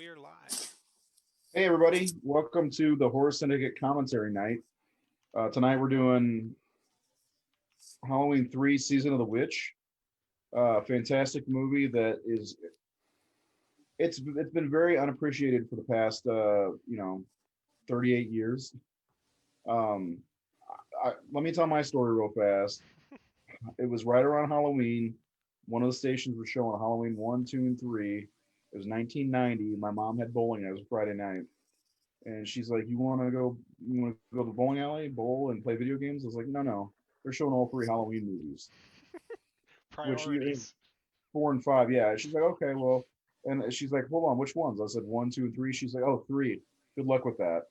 are live. Hey everybody, welcome to the Horror Syndicate commentary night. Tonight we're doing Halloween 3 Season of the Witch. Fantastic movie that is it's been very unappreciated for the past 38 years. Um Let me tell my story real fast. It was right around Halloween. One of the stations was showing Halloween 1, 2, and 3. It was 1990. My mom had bowling. It was Friday night. And she's like, You want to go to the bowling alley, bowl, and play video games?" I was like, No. They're showing all 3 Halloween movies, which is Priorities. 4 and 5. Yeah. She's like, Okay, well, and she's like, Hold on, which ones? I said 1, 2, and 3. She's like, Oh, 3. Good luck with that.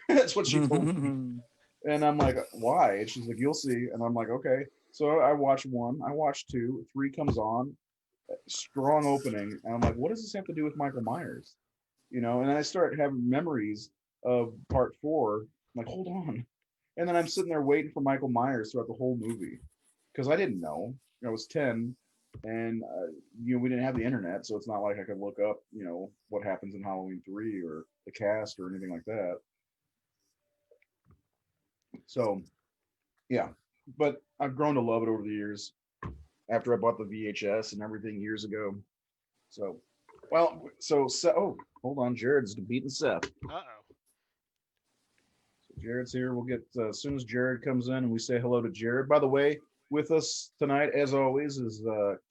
That's what she told me. And I'm like, Why? And she's like, You'll see. And I'm like, Okay. So I watched 1. I watched 2. 3 comes on. Strong opening. And I'm like, What does this have to do with Michael Myers? And then I start having memories of part 4. I'm like, hold on. And then I'm sitting there waiting for Michael Myers throughout the whole movie because I didn't know. I was 10, and we didn't have the internet, so it's not like I could look up, what happens in Halloween 3 or the cast or anything like that. So, yeah, but I've grown to love it over the years after I bought the VHS and everything years ago. So, oh, hold on, Jared's beating Seth. Uh-oh. Jared's here. We'll get as soon as Jared comes in and we say hello to Jared. By the way, with us tonight, as always, is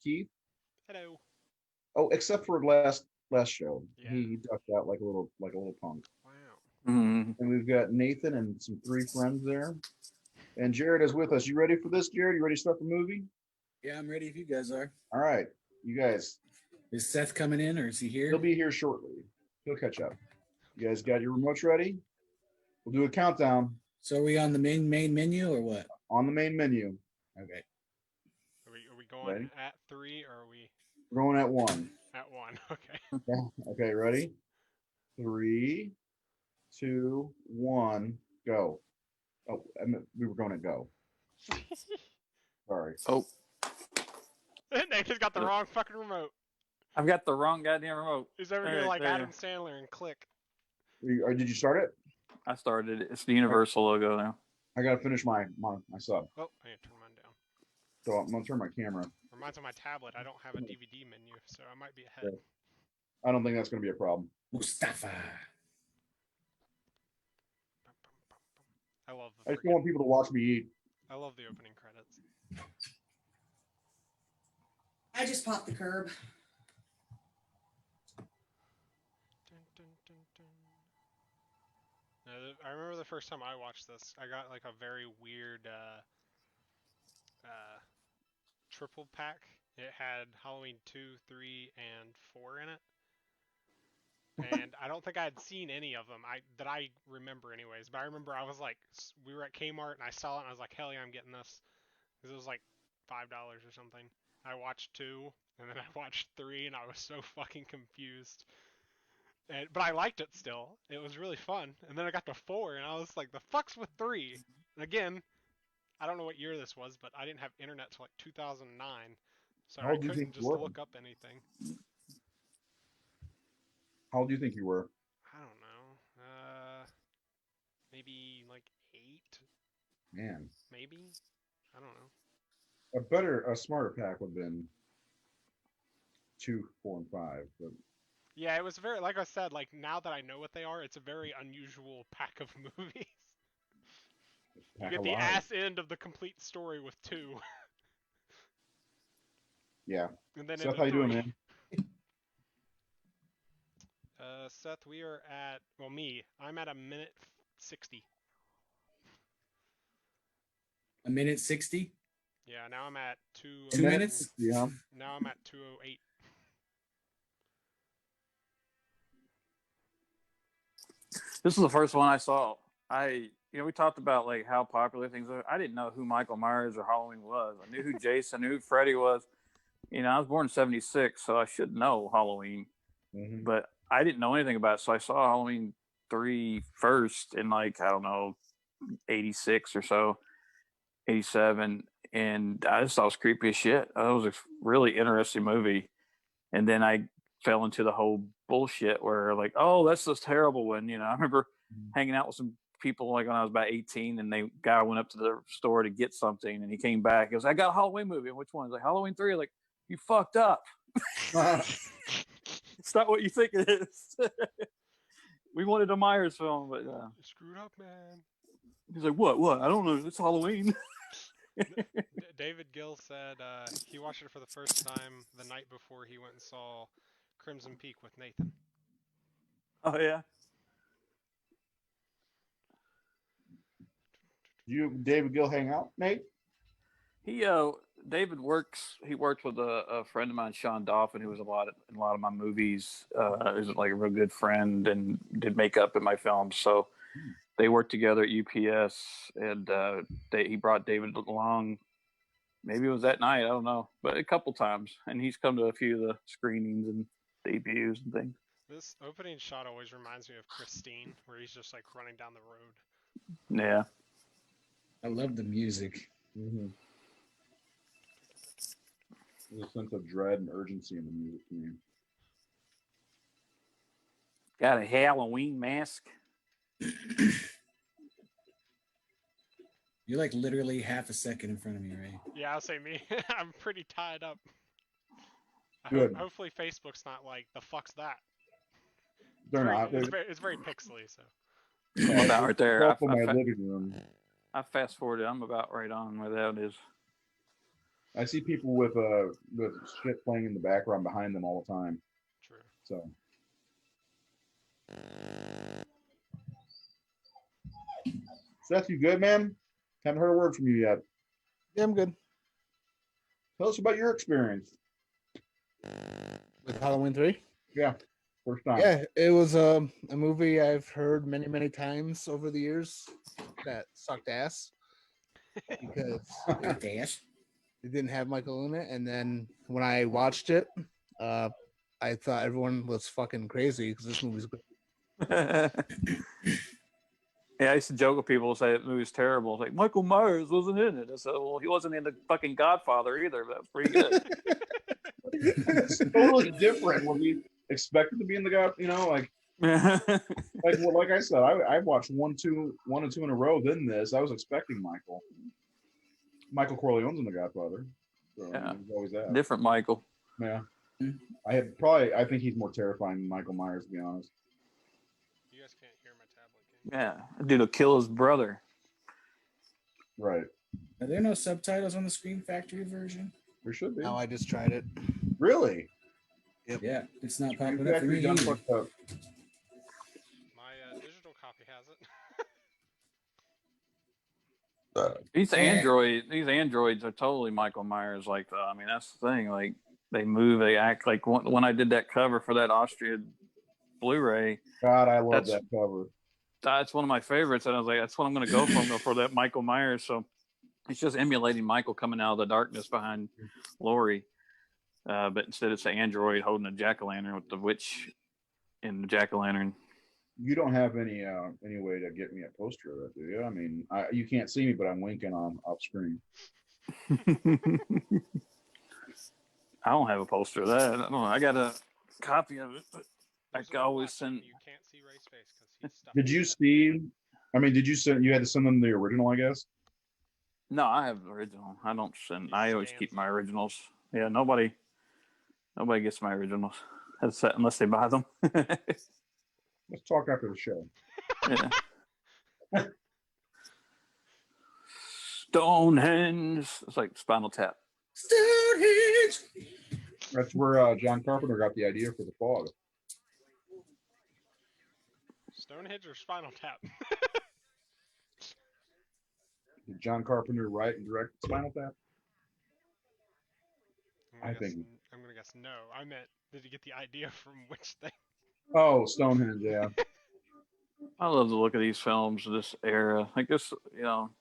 Keith. Hello. Oh, except for last show, Yeah. he ducked out like a little punk. Wow. And we've got Nathan and some 3 friends there. And Jared is with us. You ready for this, Jared? You ready to start the movie? Yeah, I'm ready if you guys are. All right, you guys. Is Seth coming in or is he here? He'll be here shortly. He'll catch up. You guys got your remotes ready? We'll do a countdown. So are we on the main menu or what? On the main menu. Okay. Are we going Ready? at 3 or are we We're going at 1. at 1? Okay. Yeah. Okay, ready? 3, 2, 1, go. Oh, we were going to go. Sorry. Oh, Nathan's got the wrong fucking remote. I've got the wrong goddamn remote. He's over here like Adam Sandler and click. Did you start it? I started it. It's the Universal logo now. I gotta finish my sub. Oh, I need to turn mine down. So I'm gonna turn my camera. Reminds on my tablet, I don't have a DVD menu, so I might be ahead. I don't think that's gonna be a problem. Mustafa. I love I just don't want people to watch me eat. I love the opening credits. I just popped the curb. Dun, dun, dun, dun. No, I remember the first time I watched this, I got like a very weird triple pack. It had Halloween 2, 3, and 4 in it. And I don't think I had seen any of them that I remember anyways. But I remember I was like, we were at Kmart and I saw it and I was like, hell yeah, I'm getting this. Because it was like $5 or something. I watched 2 and then I watched 3 and I was so fucking confused. But I liked it still. It was really fun. And then I got to 4 and I was like, the fuck's with 3? And again, I don't know what year this was, but I didn't have internet till like 2009. So I couldn't just look up anything. How old do you think you were? I don't know. Maybe like 8. Man. Maybe. I don't know. A smarter pack would have been 2, 4, and 5. But yeah, it was very, like I said, like now that I know what they are, it's a very unusual pack of movies. You get the ass end of the complete story with 2. Yeah. And then Seth, how you doing, man? Seth, we are at, well, I'm at 1:60. A minute 60? Yeah, now I'm at 2. 2 minutes? Yeah. Now I'm at 2:08. This is the first one I saw. We talked about like how popular things are. I didn't know who Michael Myers or Halloween was. I knew who Jason, I knew who Freddy was. I was born in 76, so I should know Halloween. Mm-hmm. But I didn't know anything about it. So I saw Halloween 3 first in like, I don't know, 86 or so, 87. And I just thought it was creepy as shit. It was a really interesting movie. And then I fell into the whole bullshit where like, oh, that's this terrible one. You know, I remember hanging out with some people like when I was about 18, and guy went up to the store to get something, and he came back. He was, I got a Halloween movie. Which one? Like Halloween 3. Like, you fucked up. It's not what you think it is. We wanted a Myers film, but You screwed up, man. he's like, what? I don't know. It's Halloween. David Gill said he watched it for the first time the night before he went and saw Crimson Peak with Nathan. Oh yeah. You, David Gill, hang out, Nate? He David works. He worked with a friend of mine, Sean Dolphin, who was in a lot of my movies. Is like a real good friend and did makeup in my films. So they worked together at UPS, and he brought David along. Maybe it was that night. I don't know, but a couple times, and he's come to a few of the screenings and debuts and things. This opening shot always reminds me of Christine, where he's just like running down the road. Yeah. I love the music. Mm-hmm. There's a sense of dread and urgency in the music to me. Got a Halloween mask. You're like literally half a second in front of me, Ray. Yeah, I'll say me. I'm pretty tied up. Good. Hopefully Facebook's not like, the fuck's that? They're not. It's very pixely, so. I'm about right there. Up in my living room. I fast forwarded. I'm about right on where that is. I see people with shit playing in the background behind them all the time. True. So. Seth, you good, man? Haven't heard a word from you yet. Yeah, I'm good. Tell us about your experience. With Halloween 3? Yeah, first time. Yeah, it was a movie I've heard many, many times over the years that sucked ass because Dash. it didn't have Michael in it. And then when I watched it, I thought everyone was fucking crazy because this movie's good. Yeah, I used to joke with people say that movie's terrible. It's like, Michael Myers wasn't in it. I said, well, he wasn't in the fucking Godfather either, but that was pretty good. It's totally different. Was he expected to be in the God? You know, like I said, I watched one and two in a row. Then this, I was expecting Michael. Michael Corleone's in the Godfather. So Yeah. he's always that. Different Michael. Yeah. I think he's more terrifying than Michael Myers, to be honest. You guys can't hear my tablet. Yeah, that dude will kill his brother. Right. Are there no subtitles on the Scream Factory version? There should be. Now I just tried it. Really? Yeah, it's not Scream popping up for Factory me done either. fucked up. My digital copy has it. These androids are totally Michael Myers. Like, I mean, that's the thing. Like, they move, they act like when I did that cover for that Austria Blu-ray. God, I love that cover. That's one of my favorites, and I was like, that's what I'm going to go for that Michael Myers. So it's just emulating Michael coming out of the darkness behind Laurie, but instead it's an android holding a jack-o'-lantern with the witch in the jack-o'-lantern. You don't have any way to get me a poster of that, do you? I mean, you can't see me, but I'm winking on off screen. I don't have a poster of that. I don't know. I got a copy of it, but I Those can are always black. send. You can't see Ray's face because he's stuck. Did you see? I mean, did you send? You had to send them the original, I guess. No, I have the original. I don't send. He I always scans keep my them. originals. Yeah, nobody gets my originals. That's that unless they buy them. Let's talk after the show. Yeah. Stonehenge. It's like Spinal Tap. Stonehenge. That's where John Carpenter got the idea for the fog. Stonehenge or Spinal Tap? Did John Carpenter write and direct Spinal Tap? I'm gonna guess no. I meant, did he get the idea from which thing? Oh, Stonehenge, yeah. I love the look of these films, this era. Like this,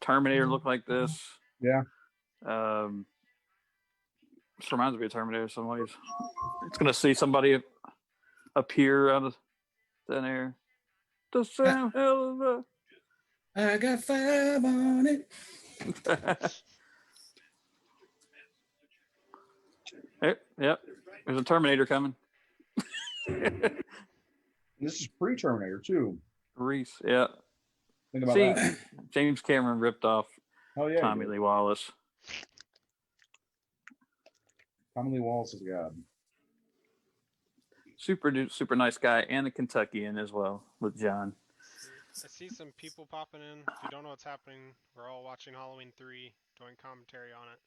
Terminator looked like this. Yeah. This reminds me of Terminator in some ways. It's gonna see somebody appear out of thin air. The same hell of I got 5 on it. Yep. There's a Terminator coming. This is pre-Terminator too. Reese, yeah. Think about See, that. James Cameron ripped off Oh yeah, Tommy Lee Wallace. Tommy Lee Wallace is God. Super nice guy, and a Kentuckian as well with John. I see some people popping in. If you don't know what's happening, we're all watching Halloween 3, doing commentary on it.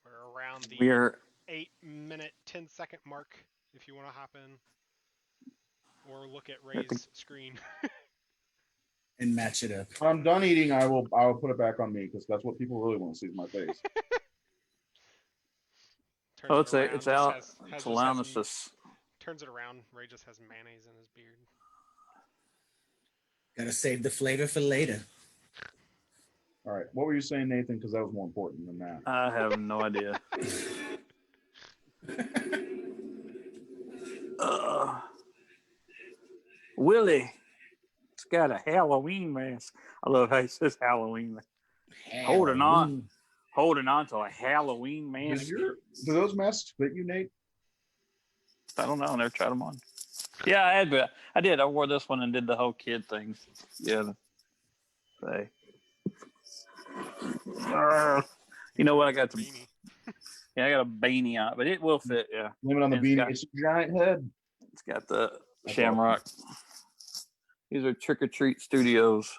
We're around the We are 8-minute, 10-second mark if you want to hop in. Or look at Ray's screen. And match it up. When I'm done eating, I will put it back on me because that's what people really want to see is my face. Turns it around, it's just out. has It's allowing us to. turns it around. Ray just has mayonnaise in his beard. Gotta save the flavor for later. All right, what were you saying, Nathan? Because that was more important than that. I have no idea. Willie, it's got a Halloween mask. I love how he says Halloween. Holding on to a Halloween mask. Do those masks fit you, Nate? I don't know. I never tried them on. Yeah, I did. I wore this one and did the whole kid thing. Yeah. Say. You know what? I got I got a beanie on, but it will fit. Yeah. Blame it on the beanie. It's a giant head. It's got the shamrock. These are Trick or Treat Studios.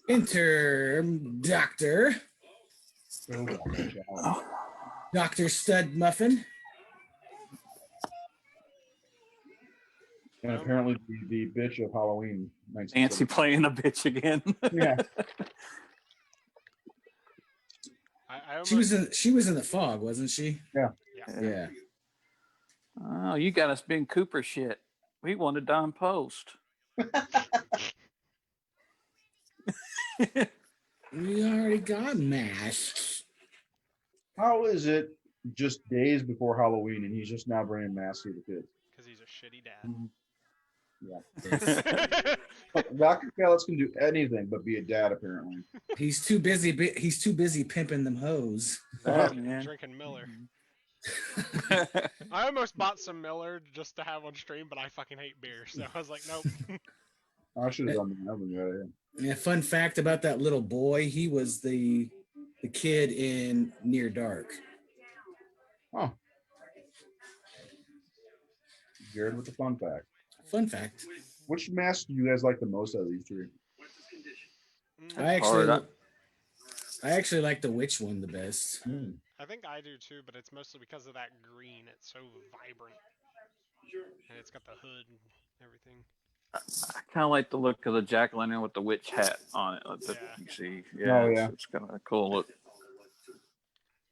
Enter Dr. Dr. Stud Muffin. And apparently the bitch of Halloween. Nancy playing a bitch again. Yeah. She was in the fog, wasn't she? Yeah. Oh, you got us being Cooper shit. We wanted Don Post. We already got masks. How is it just days before Halloween and he's just now bringing masks to the kids? Because he's a shitty dad. Yeah. Dr. Callis can do anything but be a dad, apparently. He's too busy. He's too busy pimping them hoes. Drinking Miller. I almost bought some Miller just to have on stream, but I fucking hate beer, so I was like, nope. I should have done that. Yeah, fun fact about that little boy, he was the kid in Near Dark. Oh. Jared with the fun fact. Fun fact. Which mask do you guys like the most out of these three? I actually like the witch one the best. I think I do too, but it's mostly because of that green. It's so vibrant. And it's got the hood and everything. I kind of like the look of the jack-o'-lantern with the witch hat on it. You see, it's kind of a cool look.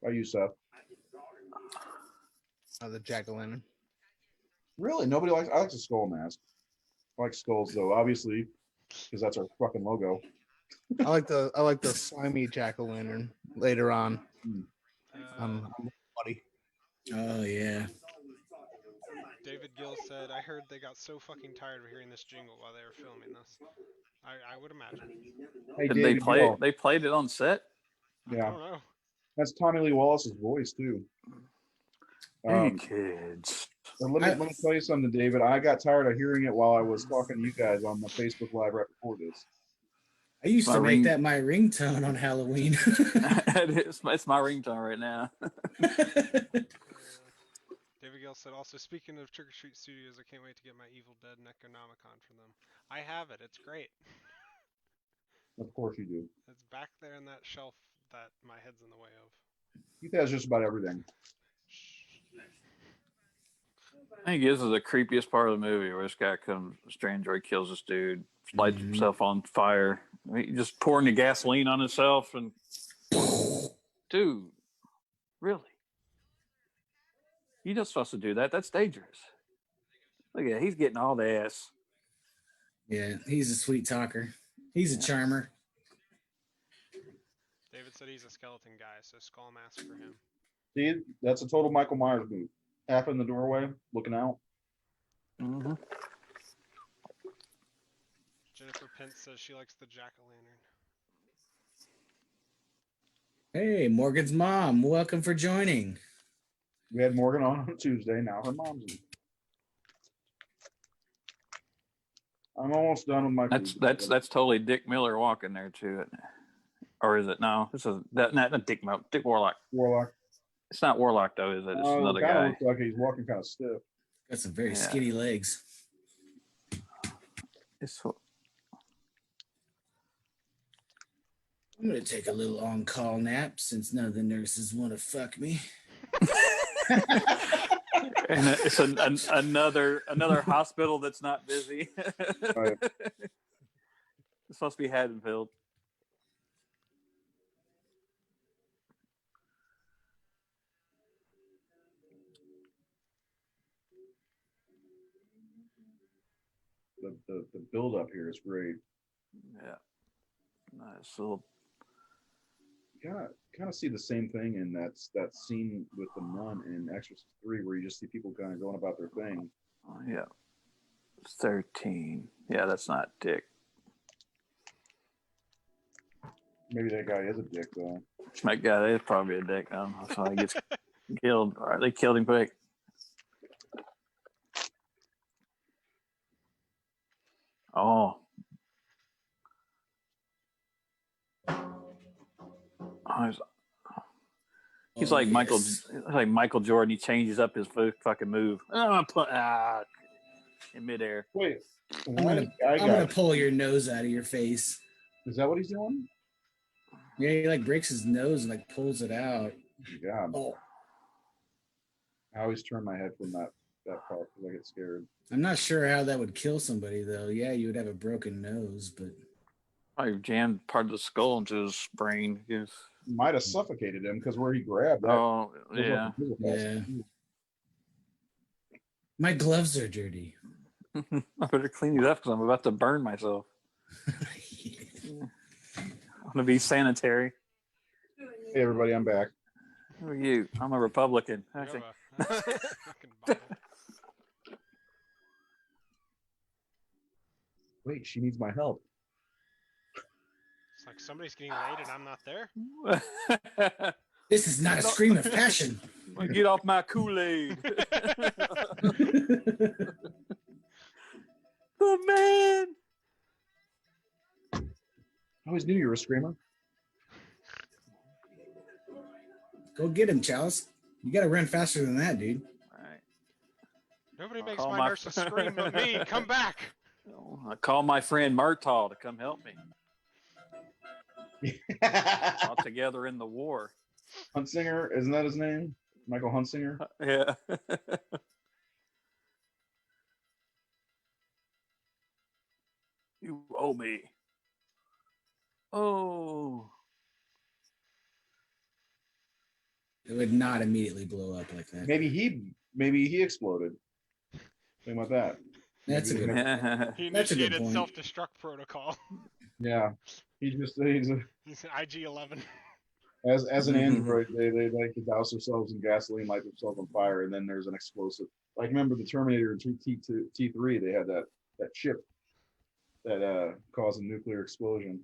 How you, Seth? The jack-o'-lantern. Really? Nobody likes. I like the skull mask. I like skulls though, obviously, because that's our fucking logo. I like the slimy jack-o'-lantern later on. Buddy. Oh yeah. David Gill said, I heard they got so fucking tired of hearing this jingle while they were filming this. I would imagine. Hey, Did David they play Gill. it? They played it on set? Yeah. I don't know. That's Tommy Lee Wallace's voice too. Hey kids. Let me tell you something, David. I got tired of hearing it while I was talking to you guys on the Facebook Live right before this. I used to make that my ringtone on Halloween. It's my ringtone right now. David Gill said, also, speaking of Trick or Treat Studios, I can't wait to get my Evil Dead Necronomicon from them. I have it. It's great. Of course you do. It's back there in that shelf that my head's in the way of. He has just about everything. I think this is the creepiest part of the movie where this guy comes, strange droid kills this dude, lights himself on fire. I mean, just pouring the gasoline on himself and dude, really? You're not supposed to do that. That's dangerous. Look at that. He's getting all the ass. Yeah, he's a sweet talker. He's a charmer. David said he's a skeleton guy, so skull mask for him. See, that's a total Michael Myers move. Half in the doorway, looking out. Mm-hmm. Jennifer Pence says she likes the jack-o'-lantern. Hey, Morgan's mom, welcome for joining. We had Morgan on Tuesday. Now her mom's in. I'm almost done with my food. That's totally Dick Miller walking there too, isn't it? Or is it? No, this is not Dick Miller. Dick Warlock. Warlock. It's not Warlock though, is it? It's another Kind of guy. looks like he's walking kind of stiff. Got some very Yeah. skinny legs. It's I'm gonna take a little on-call nap since none of the nurses want to fuck me. and it's another hospital that's not busy. Right. It's supposed to be Haddonfield. The build up here is great. Yeah, nice little. Kind of see the same thing in that scene with the nun in Exorcist 3 where you just see people kind of going about their thing. Yeah, 13. Yeah, that's not Dick. Maybe that guy is a dick though. My God, is probably a dick. That's how he gets killed. All right, they killed him quick. Oh. He's like yes. Michael Jordan. He changes up his fucking move. I'm gonna in midair. Wait, I'm gonna pull your nose out of your face. Is that what he's doing? Yeah, he like breaks his nose and like pulls it out. Yeah. Oh, I always turn my head from that part because I get scared. I'm not sure how that would kill somebody though. Yeah, you would have a broken nose, but I jammed part of the skull into his brain. Might have suffocated him because where he grabbed that. Oh yeah. yeah. My gloves are dirty. I better clean these up because I'm about to burn myself. I'm gonna be sanitary. Hey everybody, I'm back. Who are you? I'm a Republican. You have a fucking Bible. Wait, she needs my help. It's like somebody's getting laid and I'm not there. This is not a scream of passion. Get off my Kool-Aid. Oh man. I always knew you were a screamer. Go get him, Chalice. You gotta run faster than that, dude. All right. Nobody I'll makes call my my- nurses scream but me. Come back. I call my friend Murtaugh to come help me. All together in the war. Huntsinger, isn't that his name? Michael Huntsinger? Yeah. You owe me. Oh. It would not immediately blow up like that. Maybe he exploded. Think about that. That's a good one. He That's a good initiated point. self-destruct protocol. Yeah. He's He's an IG-11. as an android, they like to douse themselves in gasoline, light themselves on fire, and then there's an explosive. Like remember the Terminator in T3, they had that chip that caused a nuclear explosion.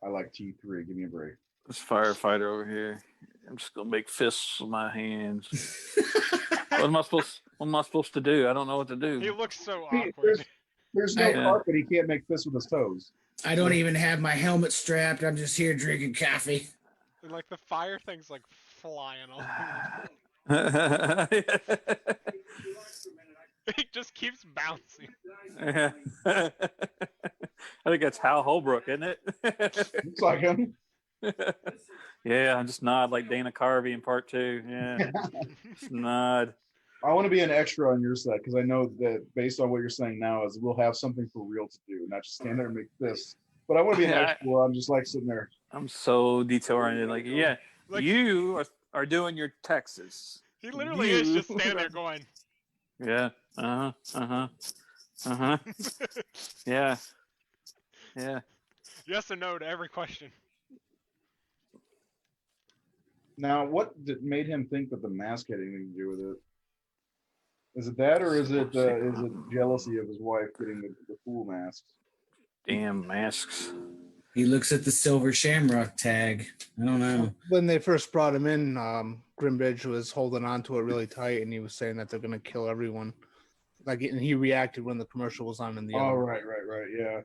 I like T3. Give me a break. This firefighter over here. I'm just gonna make fists with my hands. What am I supposed to do? I don't know what to He do. looks so Hey, awkward. There's no Yeah. carpet. He can't make fists with his toes. I don't even have my helmet strapped. I'm just here drinking coffee. And, like the fire thing's like flying all over. It just keeps bouncing. I think that's Hal Holbrook, isn't it? Looks like him. Yeah, I just nod like Dana Carvey in part 2. Yeah, just nod. I want to be an extra on your set because I know that based on what you're saying now is we'll have something for real to do, not just stand there and make fists. But I want to be an Yeah, extra where I'm just like sitting there. I'm so detail-oriented. Like, yeah, Like- you are doing your Texas. He literally is just standing there going, Yeah. Yeah. Yeah. yes and no to every question. Now, what made him think that the mask had anything to do with it? Is it that, or is it jealousy of his wife getting the fool masks? Damn masks. He looks at the silver shamrock tag. I don't know. When they first brought him in, Grimbridge was holding on to it really tight, and he was saying that they're gonna kill everyone. Like, and he reacted when the commercial was on in the Oh, other. right. Yeah.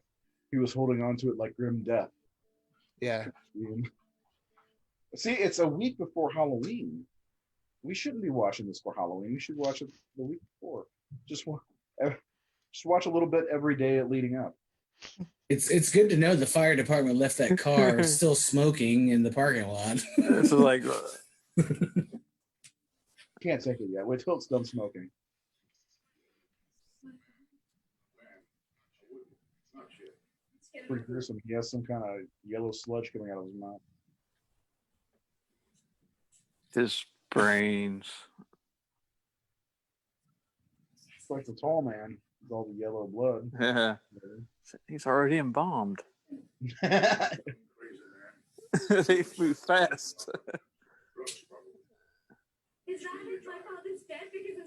He was holding on to it like grim death. Yeah. See, it's a week before Halloween. We shouldn't be watching this for Halloween. We should watch it the week before. Just watch a little bit every day leading up. It's good to know the fire department left that car still smoking in the parking lot. It's like, Can't take it yet. Wait till it's done smoking. Pretty gruesome. He has some kind of yellow sludge coming out of his mouth. his brains. It's like the tall man with all the yellow blood. Yeah. He's already embalmed. They move fast.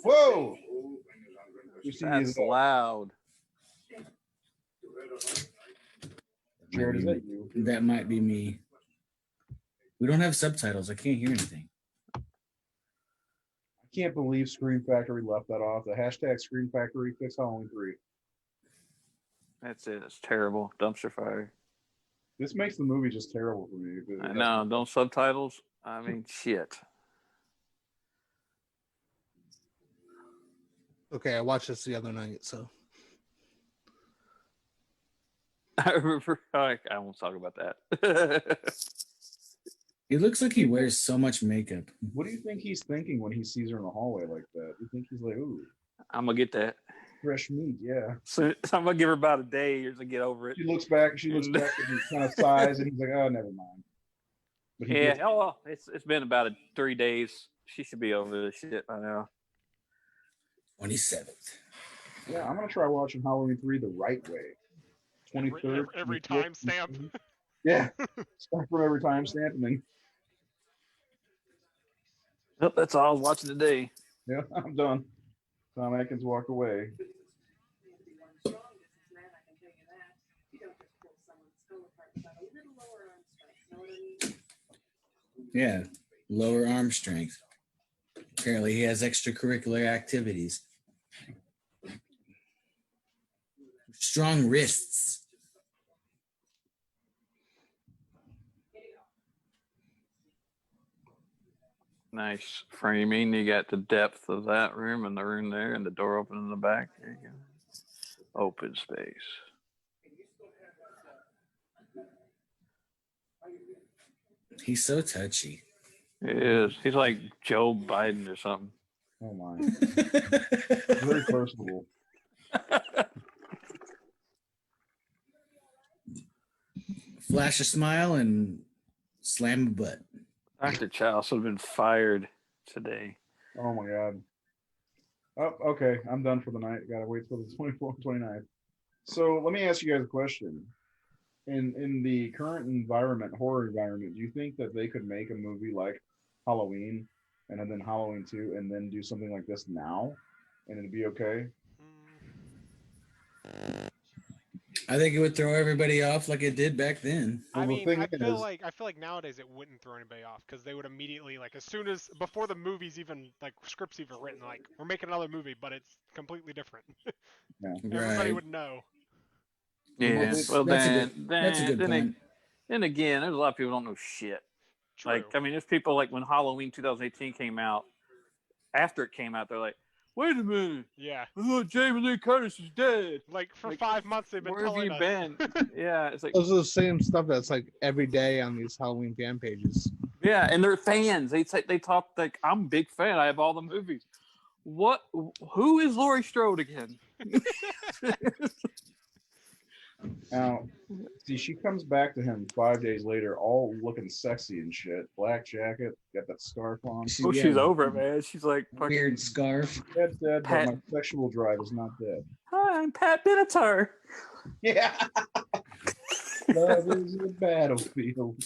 Whoa! You see That's loud. Jared, is that you? That might be me. We don't have subtitles. I can't hear anything. I can't believe Scream Factory left that off. The hashtag Scream Factory fix Halloween 3. That's it. It's terrible. Dumpster fire. This makes the movie just terrible for me. I know. Don't subtitles. I mean, shit. Okay, I watched this the other night, so. I remember. I won't talk about that. It looks like he wears so much makeup. What do you think he's thinking when he sees her in the hallway like that? You think he's like, ooh, I'm gonna get that. fresh meat, yeah. So I'm gonna give her about a day to get over it. She looks back and he kind of sighs, and he's like, oh, never mind. But he Yeah. gets- Oh, well, it's been about 3 days. She should be over this shit by now. 27th. yeah, I'm going to try watching Halloween 3 the right way. 23rd. Every 24th, timestamp. Yeah, start from every timestamp, and then, Nope, that's all I was watching today. yeah, I'm done. Tom Atkins walked away. Yeah, lower arm strength. Apparently, he has extracurricular activities. Strong wrists. Nice framing. You got the depth of that room and the room there, and the door open in the back. There you go. Open space. He's so touchy. It is. He's like Joe Biden or something. Oh, my. Very personable. Flash a smile and slam a butt. Dr. Childs would have been fired today. Oh, my God. Oh, okay. I'm done for the night. Got to wait till the 24th, 29th. So let me ask you guys a question. In the current environment, horror environment, do you think that they could make a movie like Halloween and then Halloween 2 and then do something like this now and it'd be okay? I think it would throw everybody off like it did back then. I Well, the mean, thing I feel is- like nowadays it wouldn't throw anybody off because they would immediately, like, as soon as before the movie's even, like, scripts even written, like, we're making another movie, but it's completely different. Everybody Right. would know. Yeah. Well, That's a then, good- That's a good point. then again, there's a lot of people who don't know shit. True. Like, I mean, there's people like when Halloween 2018 came out, after it came out, they're like, wait a minute, Yeah. I thought Jamie Lee Curtis is dead. Like, for Like, 5 months they've been Where have telling you us. been? Yeah, it's like, Those are the same stuff that's like every day on these Halloween fan pages. yeah, and they're fans. They talk like, I'm a big fan. I have all the movies. What? Who is Laurie Strode again? Now, see, she comes back to him 5 days later, all looking sexy and shit. Black jacket, got that scarf on. Oh, Yeah. she's over it, man. She's like, fucking, Weird scarf. Dead, but Pat- my sexual drive is not dead. hi, I'm Pat Benatar. Yeah. Love is a battlefield.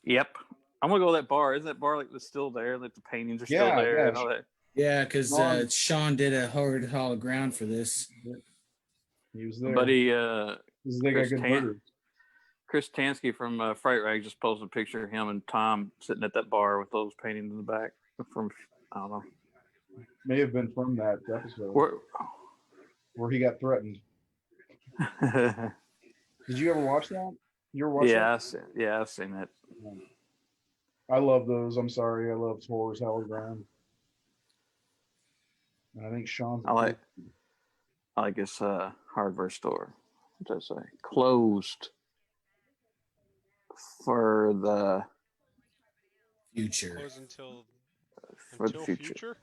Yep. I'm gonna go to that bar. Isn't that bar like that's still there? Like the paintings are still Yeah, there yeah. and all that. Yeah, because Ron- Sean did a hard ground for this. He was there. Buddy Because they got good burgers. Chris Tansky from Fright Rag just posted a picture of him and Tom sitting at that bar with those paintings in the back. From I don't know. May have been from that episode where he got threatened. Did you ever watch that? You ever watch that? I've seen it. I love those. I'm sorry. I love Horror's Hologram. And I think Sean's. I like his hardware store. What does it say? Closed for the future. Close until the future.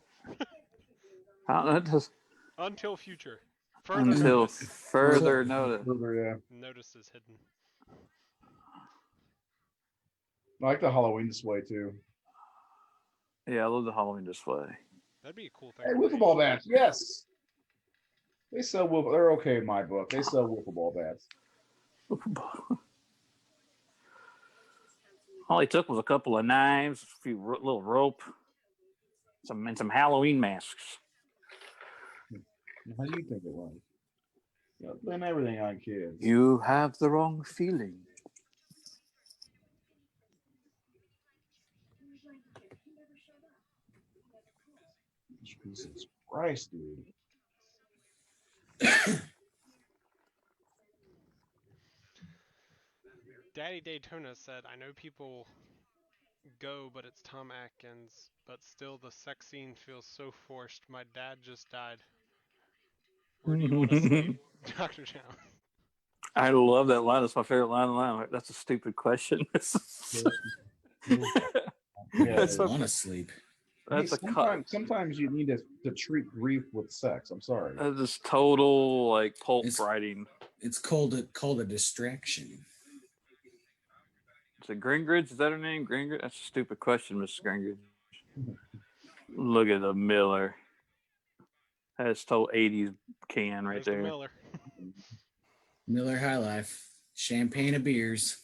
Until future. Until further notice. Notice is hidden. I like the Halloween display too. Yeah, I love the Halloween display. That'd be a cool thing. Hey, wiffle ball bats, yes. They sell wiffle. They're okay in my book. They sell wiffle ball bats. All he took was a couple of knives, a few little rope, and some Halloween masks. How do you think it was? Blame everything on kids. You have the wrong feeling. Jesus Christ, dude. Daddy Daytona said, I know people go, but it's Tom Atkins, but still the sex scene feels so forced. My dad just died. Where do you want to sleep, Dr. Chow? I love that line. That's my favorite line in the line. That's a stupid question. I want to sleep. Sometimes you need to treat grief with sex. I'm sorry. That's just total like pulp writing. It's called a distraction. Is it Gringridge? Is that her name? Gringridge? That's a stupid question, Mrs. Gringridge. Look at the Miller. That's total 80s can right there. Miller. Miller High Life. Champagne of beers.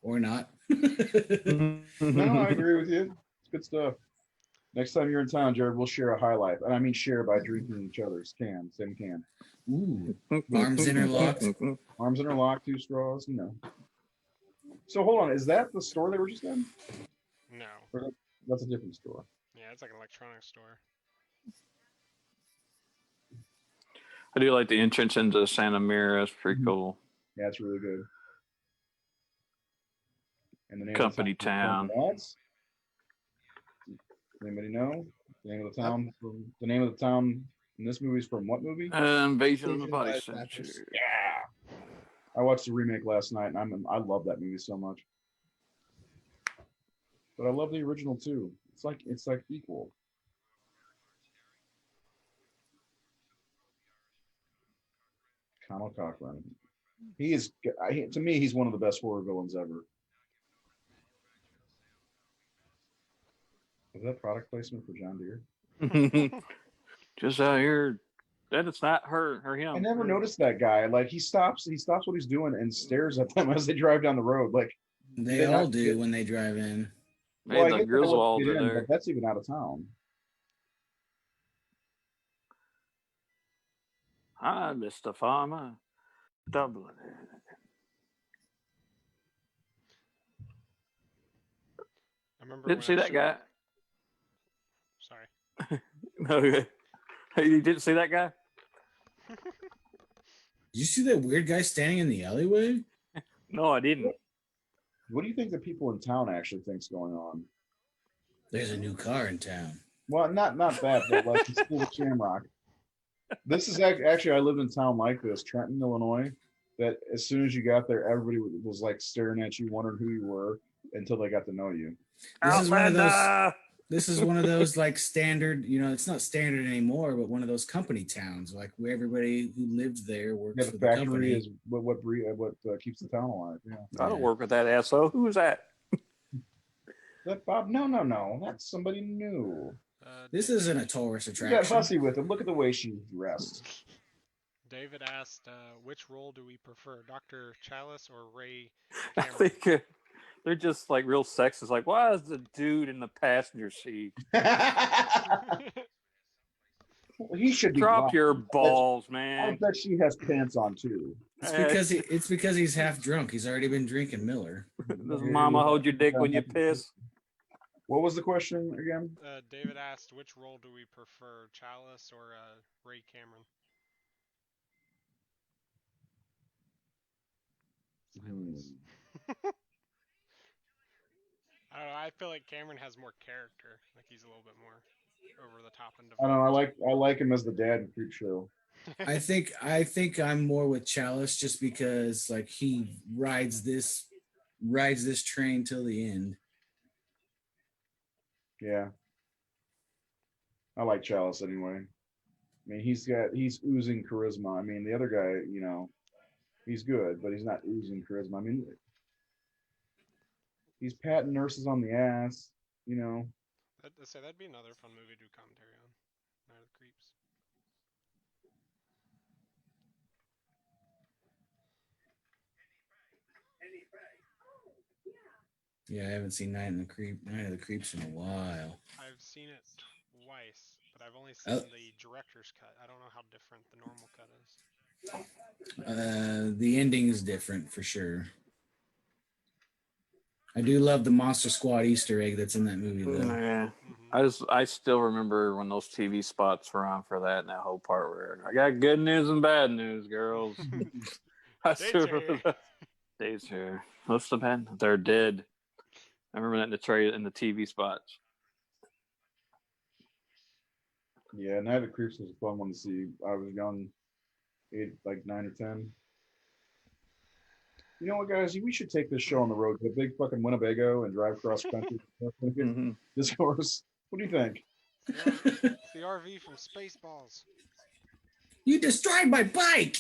Or not. No, I agree with you. It's good stuff. Next time you're in town, Jared, we'll share a High Life. And I mean share by drinking each other's can, same can. Ooh. Arms interlocked. Arms interlocked, 2 straws, you know. So hold on, is that the store they were just in? No. Or that's a different store. Yeah, it's like an electronics store. I do like the entrance into Santa Mira. That's pretty cool. Yeah, it's really good. And the name Company of the Town. Anybody know? The name of the town. The name of the town in this movie is from what movie? Invasion of the Body Snatchers. Yeah. I watched the remake last night, and I love that movie so much. But I love the original too. It's like equal. Connell Cochran. He is, to me, he's one of the best horror villains ever. Is that product placement for John Deere? Just out here. That it's not her or him. I never noticed that guy. Like he stops what he's doing and stares at them as they drive down the road. Like they all do when they drive in. Well, the Griswolds are there. But that's even out of town. Hi, Mr. Farmer. Dublin. I remember. Didn't see that guy. Sorry. No, you didn't see that guy? Did you see that weird guy standing in the alleyway? No, I didn't. What do you think the people in town actually think's going on? There's a new car in town. Well, not that, but like the School of Shamrock. This is actually, I lived in a town like this, Trenton, Illinois, that as soon as you got there, everybody was like staring at you, wondering who you were until they got to know you. This is one of those like standard, it's not standard anymore, but one of those company towns, like where everybody who lived there works for the factory company. Is what keeps the town alive. Yeah. I don't work with that asshole. Who is that? That Bob? No. That's somebody new. This isn't a tourist You attraction. got fussy with him. Look at the way she's dressed. David asked, which role do we prefer, Dr. Chalice or Ray I Cameron? think they're just like real sexist. Like, why is the dude in the passenger seat? Well, Well, he should be Drop lying. your balls, I man. bet she has pants on too. It's because he's half drunk. He's already been drinking Miller. Does mama hold your dick when you piss? What was the question again? David asked, which role do we prefer, Chalice or Ray Cameron? Silence. I don't know. I feel like Cameron has more character. Like he's a little bit more over the top and I don't know. developed. I like him as the dad in Creep Show. I think I'm more with Chalice just because like he rides this train till the end. Yeah. I like Chalice anyway. I mean, he's oozing charisma. I mean, the other guy, you know, he's good, but he's not oozing charisma. I mean, he's patting nurses on the ass, you know. That'd be another fun movie to do commentary on. Night of the Creeps. Yeah, I haven't seen Night of the Creeps in a while. I've seen it twice, but I've only seen the director's cut. I don't know how different the normal cut is. The ending is different for sure. I do love the Monster Squad Easter egg that's in that movie though. Yeah. Mm-hmm. I still remember when those TV spots were on for that and that whole part where I got good news and bad news, girls. I still remember that. Dave's here. What's the bad? They're dead. I remember that in the TV spots. Yeah, Night of the Creeps was a fun one to see. I was young, like 9 or 10. You know what, guys? We should take this show on the road to a big fucking Winnebago and drive cross country. Discourse. What do you think? It's the RV from Spaceballs. You destroyed my bike!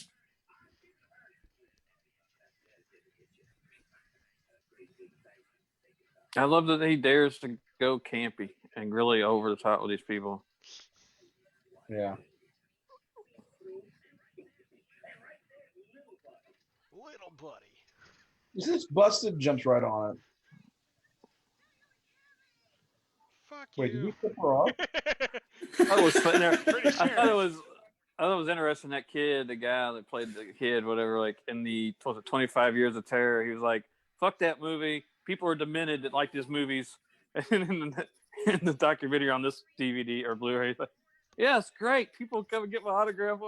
I love that he dares to go campy and really over the top with these people. Yeah. Little buddy. Is this busted? Jumps right on it. Fuck Wait, you. did we flip her off? I was sitting there. Pretty sure. I thought it was interesting. That kid, the guy that played the kid, whatever, like in the 25 Years of Terror, he was like, "Fuck that movie. People are demented that like these movies." And in the documentary on this DVD or Blu-ray, he's like, "Yeah, it's great. People come and get my autograph."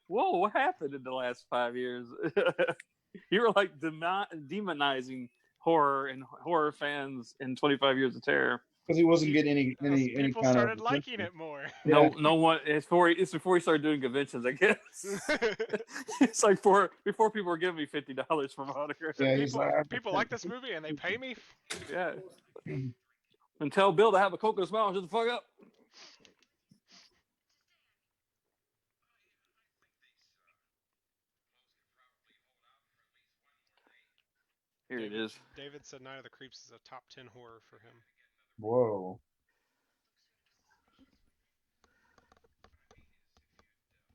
Whoa, what happened in the last 5 years? You were like demonizing horror and horror fans in 25 Years of Terror. Because he wasn't getting any people kind started of liking it more. Yeah. No one. It's before he started doing conventions, I guess. It's like before people were giving me $50 for my autograph. Yeah, people like this movie and they pay me. Yeah. And tell Bill to have a coconut smile and shut the fuck up. Here it is. David said Night of the Creeps is a top 10 horror for him. Whoa.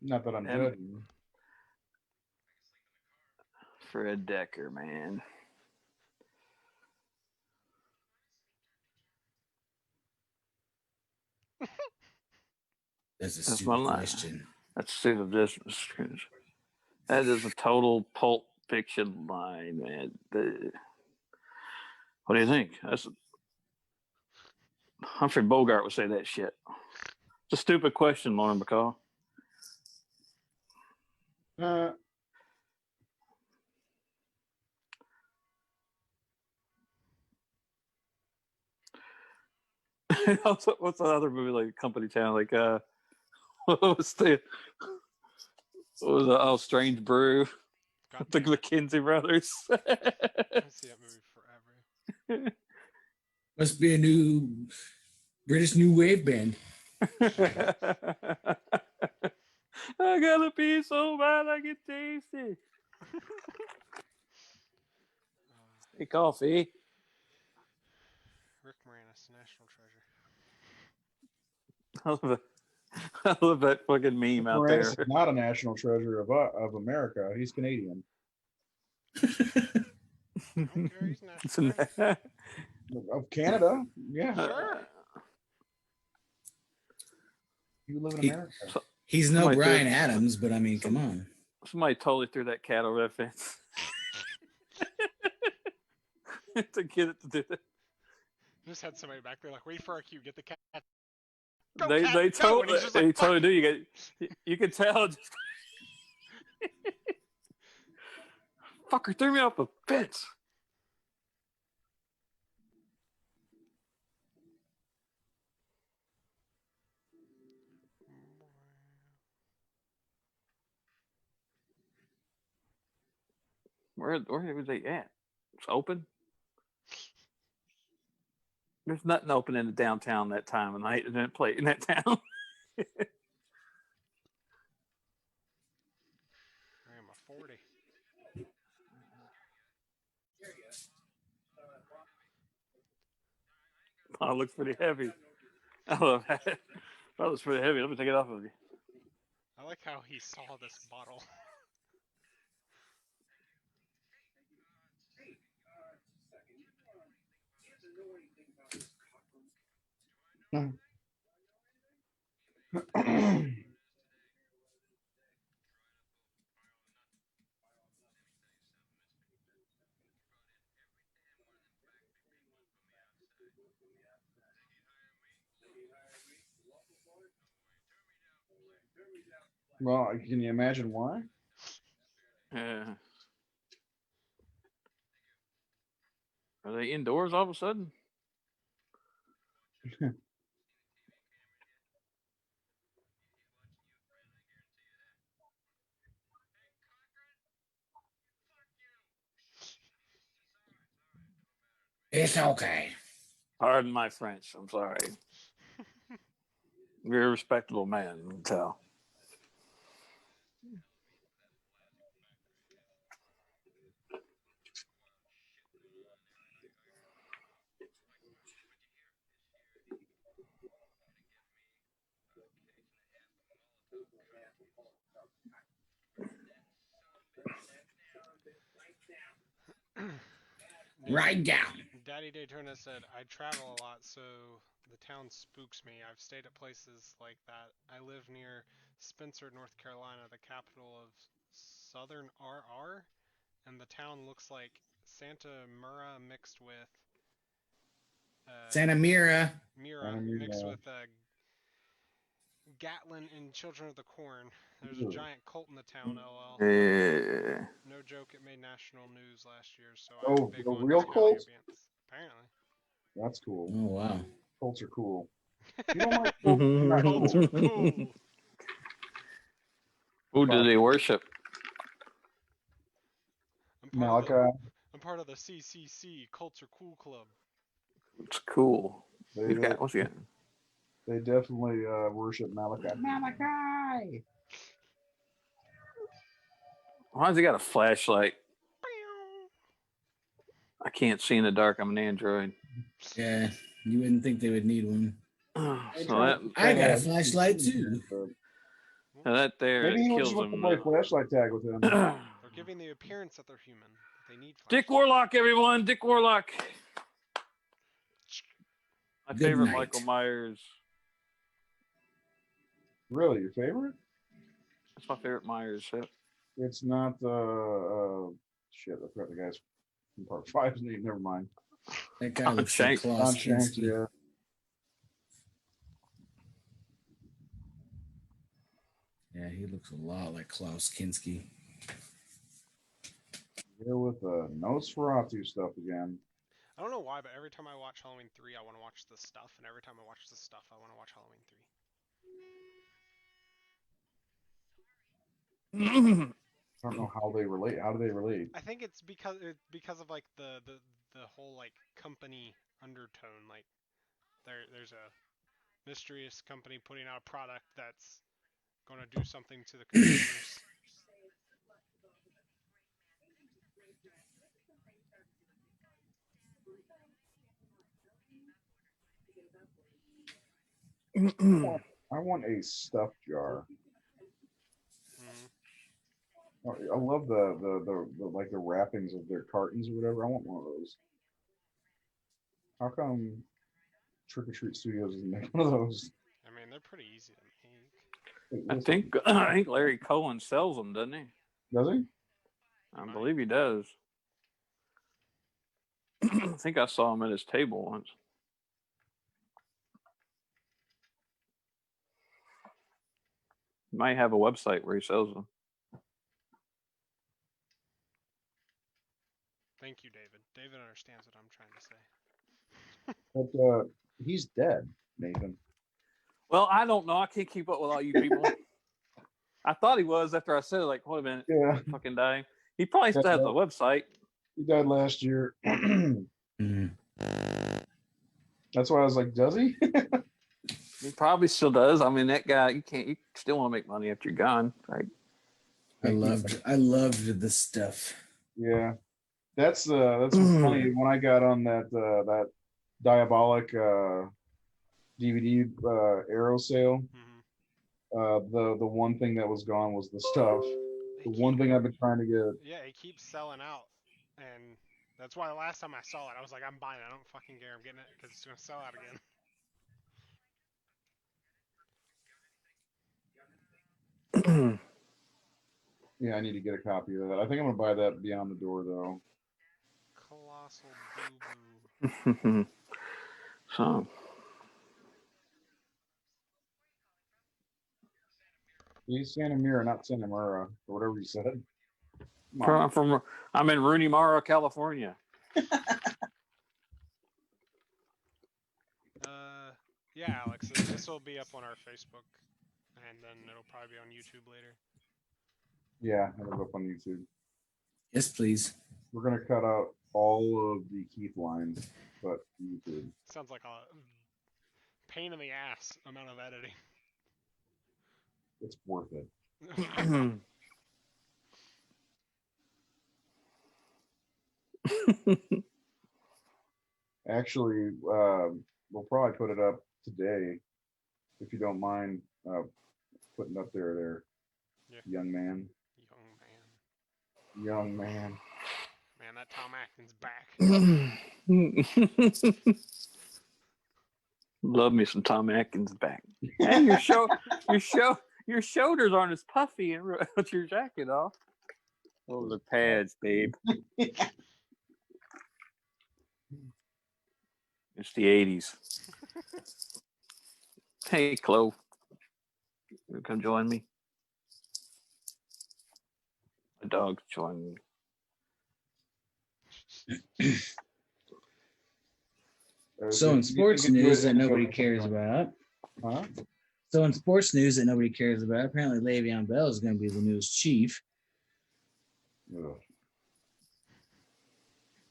Not that I'm judging. Fred Decker, man. That's a stupid question. That's stupid. That is a total Pulp Fiction line, man. What do you think? Humphrey Bogart would say that shit. It's a stupid question, Lauren Bacall. What's the other movie like Company Town? Like what was Strange Brew? The McKenzie brothers. I see that movie forever. Must be a new British new wave band. I gotta be so bad I get tasty. Hey, coffee. Rick Moranis, National Treasure. I love that fucking meme out there. Moranis is not a national treasure of America. He's Canadian. I don't care, he's national treasure. Of Canada, yeah. Sure. You live in He- America. He's no Somebody Brian threw- Adams, but I mean, come on. Somebody totally threw that cat over that fence to get it to do that. Just had somebody back there like, wait for our cue, get the cat. Go, They cat, they go! told And he's just they like, totally fuck. do. You could tell. Just, fucker threw me off a fence. Where was they at? It's open. There's nothing open in the downtown that time of night in that place in that town. I am a 40. Oh, it looks pretty heavy. I love that. That looks pretty heavy. Let me take it off of you. I like how he saw this bottle. Well, can you imagine why? Yeah. Are they indoors all of a sudden? It's okay. Pardon my French. I'm sorry. You're a respectable man, you can tell. Right down. Daddy Daytona said, I travel a lot, so the town spooks me. I've stayed at places like that. I live near Spencer, North Carolina, the capital of Southern RR, and the town looks like Santa Mira mixed with Santa Mira. Mira mixed with Gatlin in Children of the Corn. There's a giant cult in the town, lol. Yeah. No joke, it made national news last year, so Oh, I'm big a on real county cult? ambience. Apparently. That's cool. Oh wow. Colts are cool. You don't like colts? You're not Cults cool. are cool. Who do they worship? Malachi. I'm part of the CCC, Cults are Cool Club. It's cool. They, He's they, got, what's he got? they definitely worship Malachi. Malachi. Why's he got a flashlight? I can't see in the dark. I'm an android. Yeah, you wouldn't think they would need one. So that I got a flashlight too. that there Maybe he kills just wants to him. play flashlight tag with him. They're giving the appearance that they're human. They need Dick flashlights. Warlock, everyone. Dick Warlock. My Good favorite night. Michael Myers. Really, your favorite? That's my favorite Myers. Yep. It's not shit. I forgot the guy's from Part 5's name. Never mind. That guy Tom looks like Shanks. Klaus Tom Shanks. Kinski. Yeah. Yeah, he looks a lot like Klaus Kinski. Here with the Nosferatu stuff again. I don't know why, but every time I watch Halloween 3, I want to watch the stuff, and every time I watch the stuff, I want to watch Halloween 3. I don't know how they relate. How do they relate? I think it's because of like the whole like company undertone. Like there's a mysterious company putting out a product that's going to do something to the consumers. I want a stuffed jar. Mm-hmm. I love the like the wrappings of their cartons or whatever. I want one of those. How come Trick or Treat Studios doesn't make one of those? I mean, they're pretty easy to make. I think Larry Cohen sells them, doesn't he? Does he? I believe he does. I think I saw him at his table once. He might have a website where he sells them. Thank you, David. David understands what I'm trying to say. But he's dead, Nathan. Well, I don't know. I can't keep up with all you people. I thought he was after I said it. Like, wait a minute, Yeah, fucking dying. He probably still has a website. he died last year. Mhm. That's why I was like, does he? He probably still does. I mean, that guy. You still want to make money after you're gone, right? I loved this stuff. Yeah, that's what's funny. When I got on that Diabolic DVD Arrow sale, the one thing that was gone was the stuff. The one thing I've been trying to get. Yeah, it keeps selling out, and that's why the last time I saw it, I was like, I'm buying it. I don't fucking care. I'm getting it because it's gonna sell out again. Yeah, I need to get a copy of that. I think I'm gonna buy that Beyond the Door though. Colossal boo boo. So He's Santa Mira, not Santa Mira, or whatever you said. I'm in Rooney Mara, California. Yeah, Alex, this will be up on our Facebook, and then it'll probably be on YouTube later. Yeah, it'll go up on YouTube. Yes, please. We're gonna cut out all of the Keith lines, but YouTube. Sounds like a pain in the ass amount of editing. It's worth it. Actually, we'll probably put it up today, if you don't mind putting up there, Yeah. young man. Young man. Man, that Tom Atkins back. Love me some Tom Atkins back. Hey, your shoulders aren't as puffy and with your jacket off. Those are pads, babe. It's the 80s. Hey, Chloe. You come join me. The dog's joining me. So in sports news that nobody cares about. Huh? So in sports news that nobody cares about, apparently Le'Veon Bell is going to be the news chief. Ugh.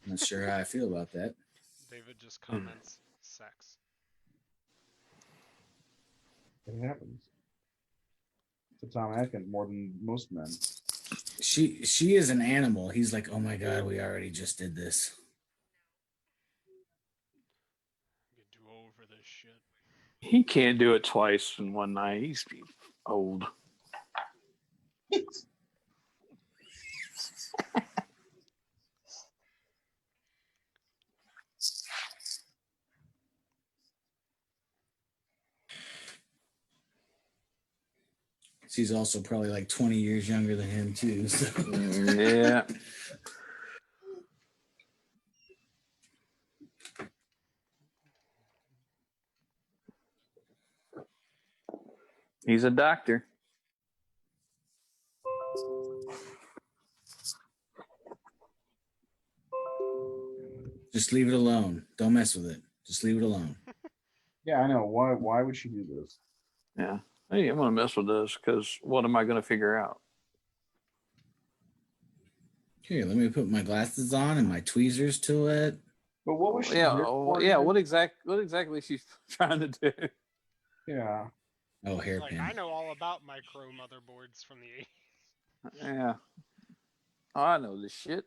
Not sure how I feel about that. David just comments sex. It happens to Tom Atkins more than most men. She is an animal. He's like, oh my God, we already just did this. Get too old for this shit. He can't do it twice in one night. He's old. She's also probably like 20 years younger than him too. So. Yeah. He's a doctor. Just leave it alone. Don't mess with it. Just leave it alone. Yeah, I know. Why would she do this? Yeah. Hey, I'm going to mess with this because what am I going to figure out? Here, let me put my glasses on and my tweezers to it. But what was she? Yeah. What exactly is she trying to do? Yeah. Oh, hairpin. Like, I know all about micro motherboards from the 80s. Yeah. Oh, I know this shit.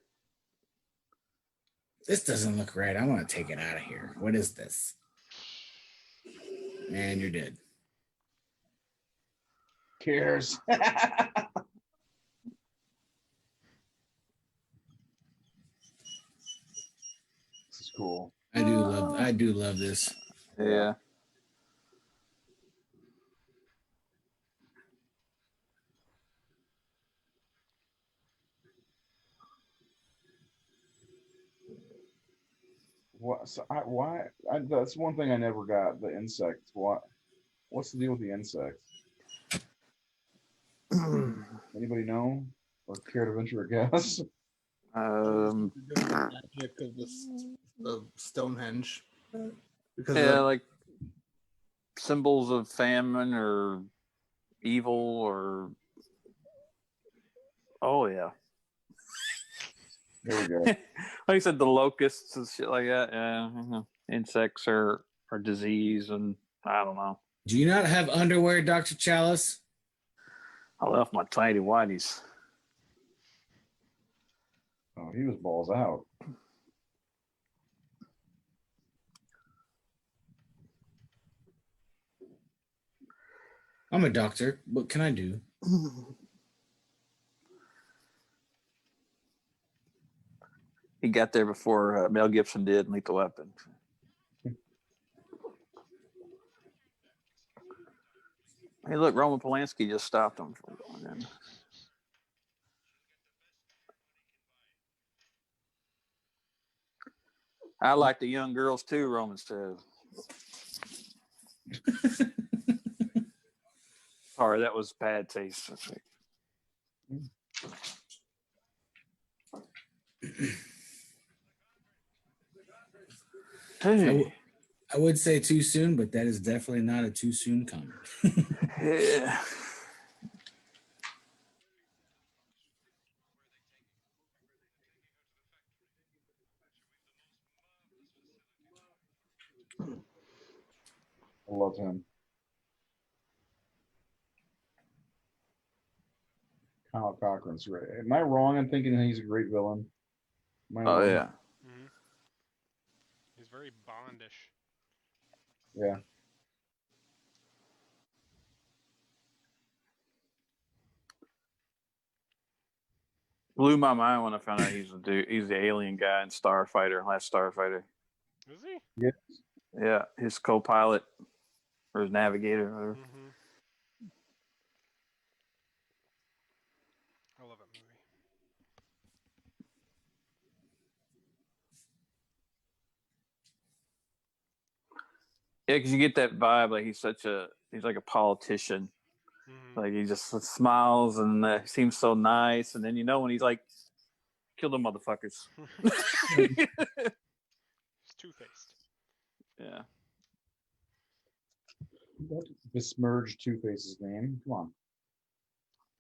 This doesn't look right. I want to take it out of here. What is this? And you're dead. Cares. This is cool. I do love this. Yeah. What? So why? That's one thing I never got. The insects. What? What's the deal with the insects? Anybody know or care to venture a guess? um, Doing the magic of the Stonehenge. Because yeah, like symbols of famine or evil or oh yeah. There we go. Like I said, the locusts and shit like that. Yeah, insects or disease, and I don't know. Do you not have underwear, Dr. Chalice? I left my tidy whities. Oh, he was balls out. I'm a doctor. What can I do? He got there before Mel Gibson did in Lethal Weapon. Hey, look, Roman Polanski just stopped him from going in. I like the young girls too, Roman says. Sorry, that was bad taste. Hey. I would say too soon, but that is definitely not a too soon comment. Yeah. I love him. Kyle Cochran's great. Am I wrong in thinking that he's a great villain? Am I Oh wrong? yeah. Mm-hmm. He's very Bondish. Yeah. Blew my mind when I found out he's the dude. He's the alien guy in Starfighter, Last Starfighter. Is he? Yeah. Yeah, his co-pilot or his navigator, or whatever. Mm-hmm. I love that movie. Yeah, because you get that vibe like he's like a politician. Mm-hmm. Like he just smiles and seems so nice, and then when he's like, kill them motherfuckers. He's two-faced. Yeah. Besmirched Two-Face's name. Come on.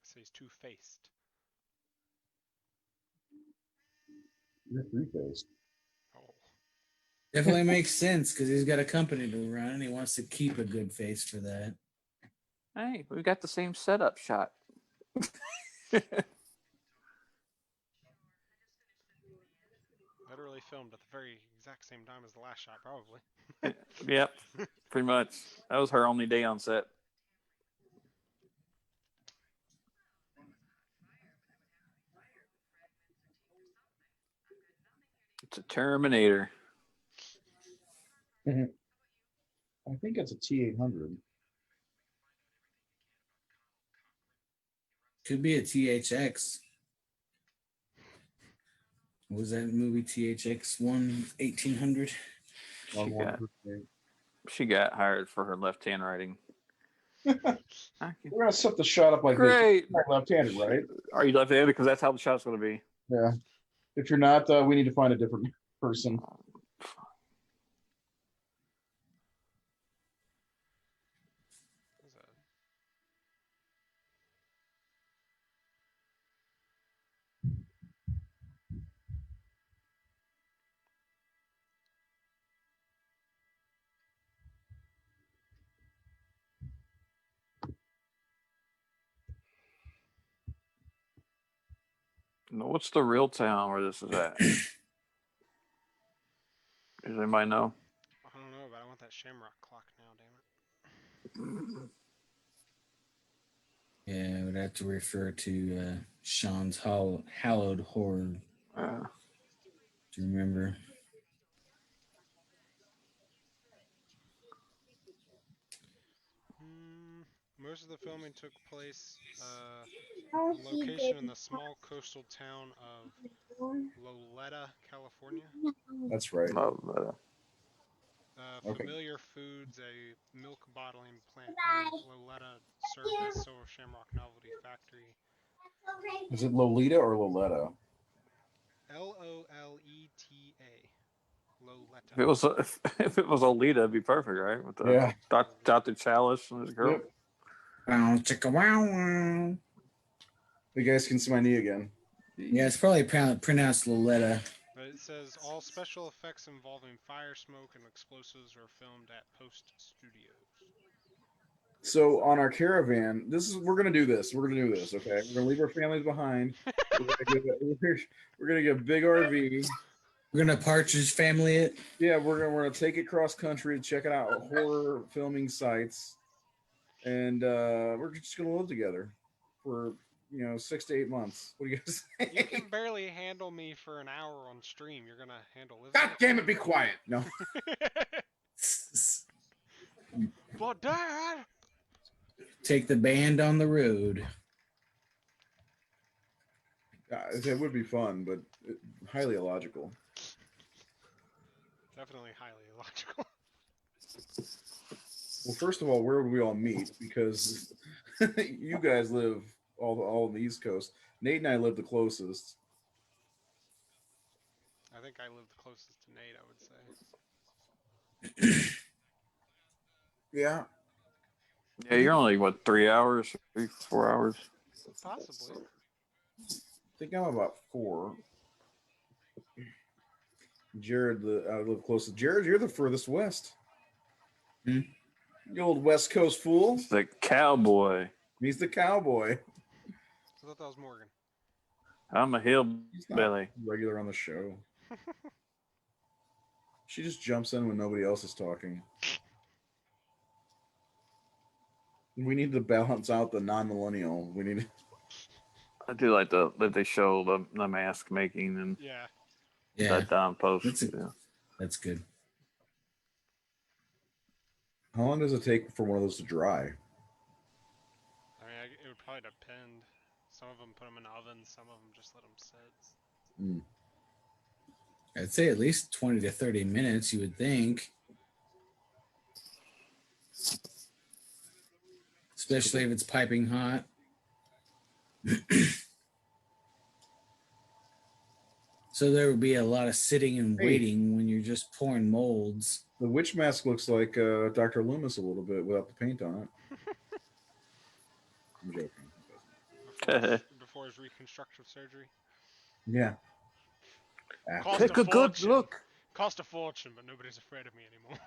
So he's two-faced. You're three-faced. Oh. Definitely makes sense because he's got a company to run and he wants to keep a good face for that. Hey, we got the same setup shot. Literally filmed at the very exact same time as the last shot, probably. Yep, pretty much. That was her only day on set. It's a Terminator. I think it's a T-800. Could be a THX. What was that movie? THX 1800? She got hired for her left hand writing. We're gonna set the shot up like Great. this. Left-handed, right? Are you left-handed? Because that's how the shot's going to be. Yeah. If you're not, we need to find a different person. What's the real town where this is at? Does anybody know? I don't know, but I want that shamrock clock now, damn it. Yeah, I would have to refer to Sean's hallowed horror to remember. most of the filming took place on location in the small coastal town of Loleta, California. That's right. Okay. Familiar Foods, a milk bottling plant in Loleta, served as Silver Shamrock Novelty Factory. Is it Lolita or Loletta? Loleta. Loleta. If it was Olita, it'd be perfect, right? With the Yeah. Dr. Chalice and his girl. Yep. Wow, chicka wow wow. You guys can see my knee again. Yeah, it's probably pronounced Loletta. But it says all special effects involving fire, smoke, and explosives were filmed at Post Studios. So on our caravan, we're gonna do this. We're gonna do this. Okay, we're gonna leave our families behind. We're gonna get a big RV. We're gonna partridge family it. Yeah, we're gonna take it cross country, check it out horror filming sites, and we're just gonna live together for 6 to 8 months. What do you guys say? You can barely handle me for an hour on stream. You're gonna handle living. God damn it! Be quiet. No. But Dad. Take the band on the road. It would be fun, but highly illogical. Definitely highly illogical. Well, first of all, where would we all meet? Because you guys live all on the East Coast. Nate and I live the closest. I think I live the closest to Nate, I would say. Yeah. Yeah, you're only, what, 3 hours, 4 hours? Possibly. I think I'm about 4. Jared, I live closest. Jared, you're the furthest west. Hmm? You old West Coast fool. It's the cowboy. He's the cowboy. I thought that was Morgan. I'm a He's not hillbilly. regular on the show. She just jumps in when nobody else is talking. We need to balance out the non-millennial. We need. I do like that they show the mask making and Yeah. Yeah, that post. that's good. How long does it take for one of those to dry? I mean, it would probably depend. Some of them put them in ovens, some of them just let them sit. I'd say at least 20 to 30 minutes, you would think. Especially if it's piping hot. So there would be a lot of sitting and waiting when you're just pouring molds. The witch mask looks like Dr. Loomis a little bit without the paint on it. I'm joking. Before his reconstructive surgery. Yeah. Cost Take a good fortune. look. Cost a fortune, but nobody's afraid of me anymore.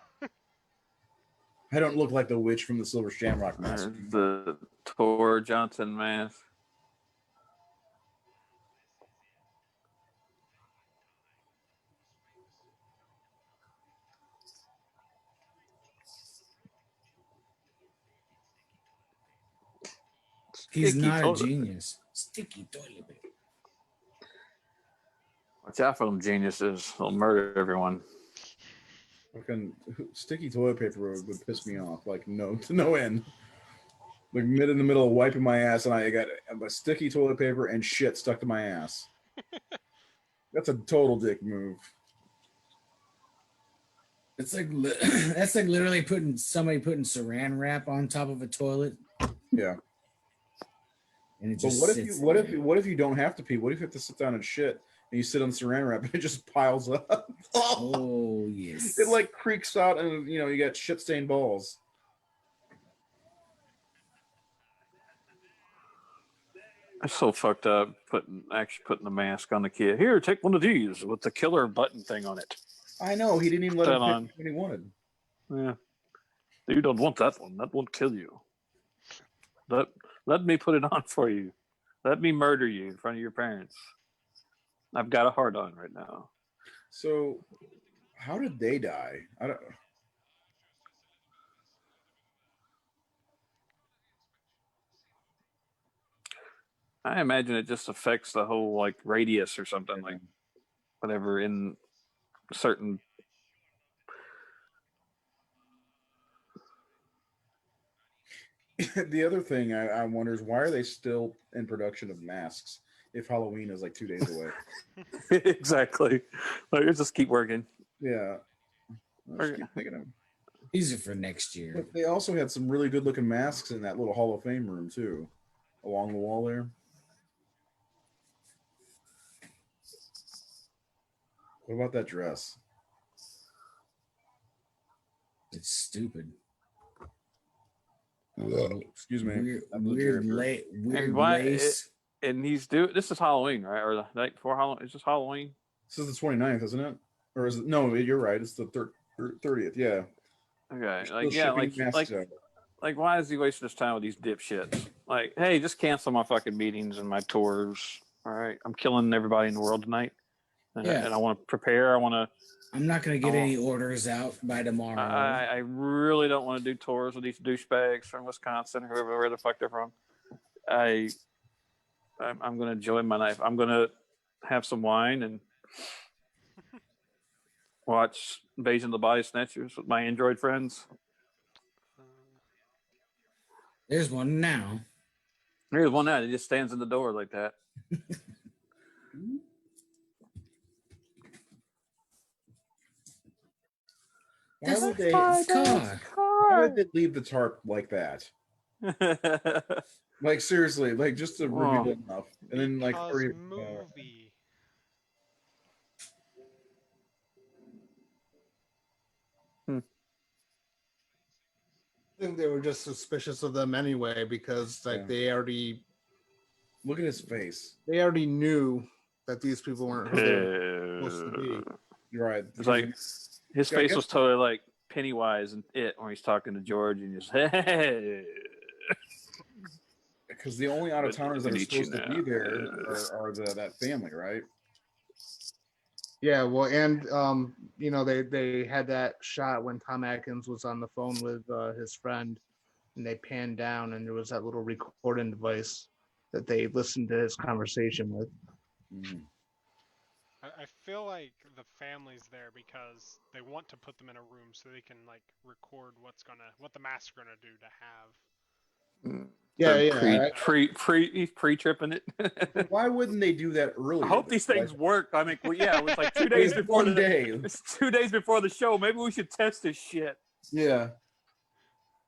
I don't look like the witch from the Silver Shamrock mask. The Tor Johnson mask. He's Sticky not toilet. a genius. Sticky toilet paper. Watch out for them geniuses. They'll murder everyone. Fucking sticky toilet paper would piss me off, like to no end. Like in the middle of wiping my ass, and I got a sticky toilet paper and shit stuck to my ass. That's a total dick move. It's like that's like literally somebody putting saran wrap on top of a toilet. Yeah. And it But just what if you don't have to pee? What if you have to sit down and shit and you sit on saran wrap and it just piles up? Oh yes. It like creaks out and you got shit stained balls. That's so fucked up. Putting the mask on the kid. Here, take one of these with the killer button thing on it. I know, he didn't even let That him on. pick when he wanted. Yeah. You don't want that one. That won't kill you. Let me put it on for you. Let me murder you in front of your parents. I've got a hard on right now. So, how did they die? I imagine it just affects the whole like radius or something, like whatever in certain. The other thing I wonder is why are they still in production of masks if Halloween is like 2 days away? Exactly. Like, let's just keep working. Yeah. I just keep thinking of. These are for next year. But they also had some really good looking masks in that little Hall of Fame room too, along the wall there. What about that dress? It's stupid. Excuse me. Weird, I blew weird, Jerry. weird why lace. and he's doing this is Halloween, right? Or the night before Halloween? Is this Halloween? This is the 29th, isn't it? Or is it? No, you're right. It's the 30th. Yeah. Okay. Still Like, yeah, shipping masks out. like why is he wasting his time with these dipshits? Like, hey, just cancel my fucking meetings and my tours. All right. I'm killing everybody in the world tonight. And, Yeah. and I want to prepare. I'm not going to get any orders out by tomorrow. I really don't want to do tours with these douchebags from Wisconsin, where the fuck they're from. I'm going to enjoy my life. I'm going to have some wine and watch Invasion of the Body Snatchers with my Android friends. There's one now. There's one now. He just stands in the door like that. Why would they? Car. Why would they leave the tarp like that? Like seriously, like just to reveal it enough, and then like Because hurry. movie. I think they were just suspicious of them anyway because like Yeah. they already Look at his face. knew that these people weren't who they were supposed to be. You're right. It's like his Yeah, I face guess- was totally like Pennywise and It when he's talking to George and just hey. Because the only out of towners that are Need you supposed to now. be there are that family, right? Yeah, well, and they had that shot when Tom Atkins was on the phone with his friend, and they panned down, and there was that little recording device that they listened to his conversation with. Mm. I feel like the family's there because they want to put them in a room so they can like record what the mask's gonna do to have. He's pre-tripping it. Why wouldn't they do that earlier? I hope these things work. I mean, well, yeah, it was like 2 It's days before one day. It's 2 days before the show. Maybe we should test this shit. Yeah.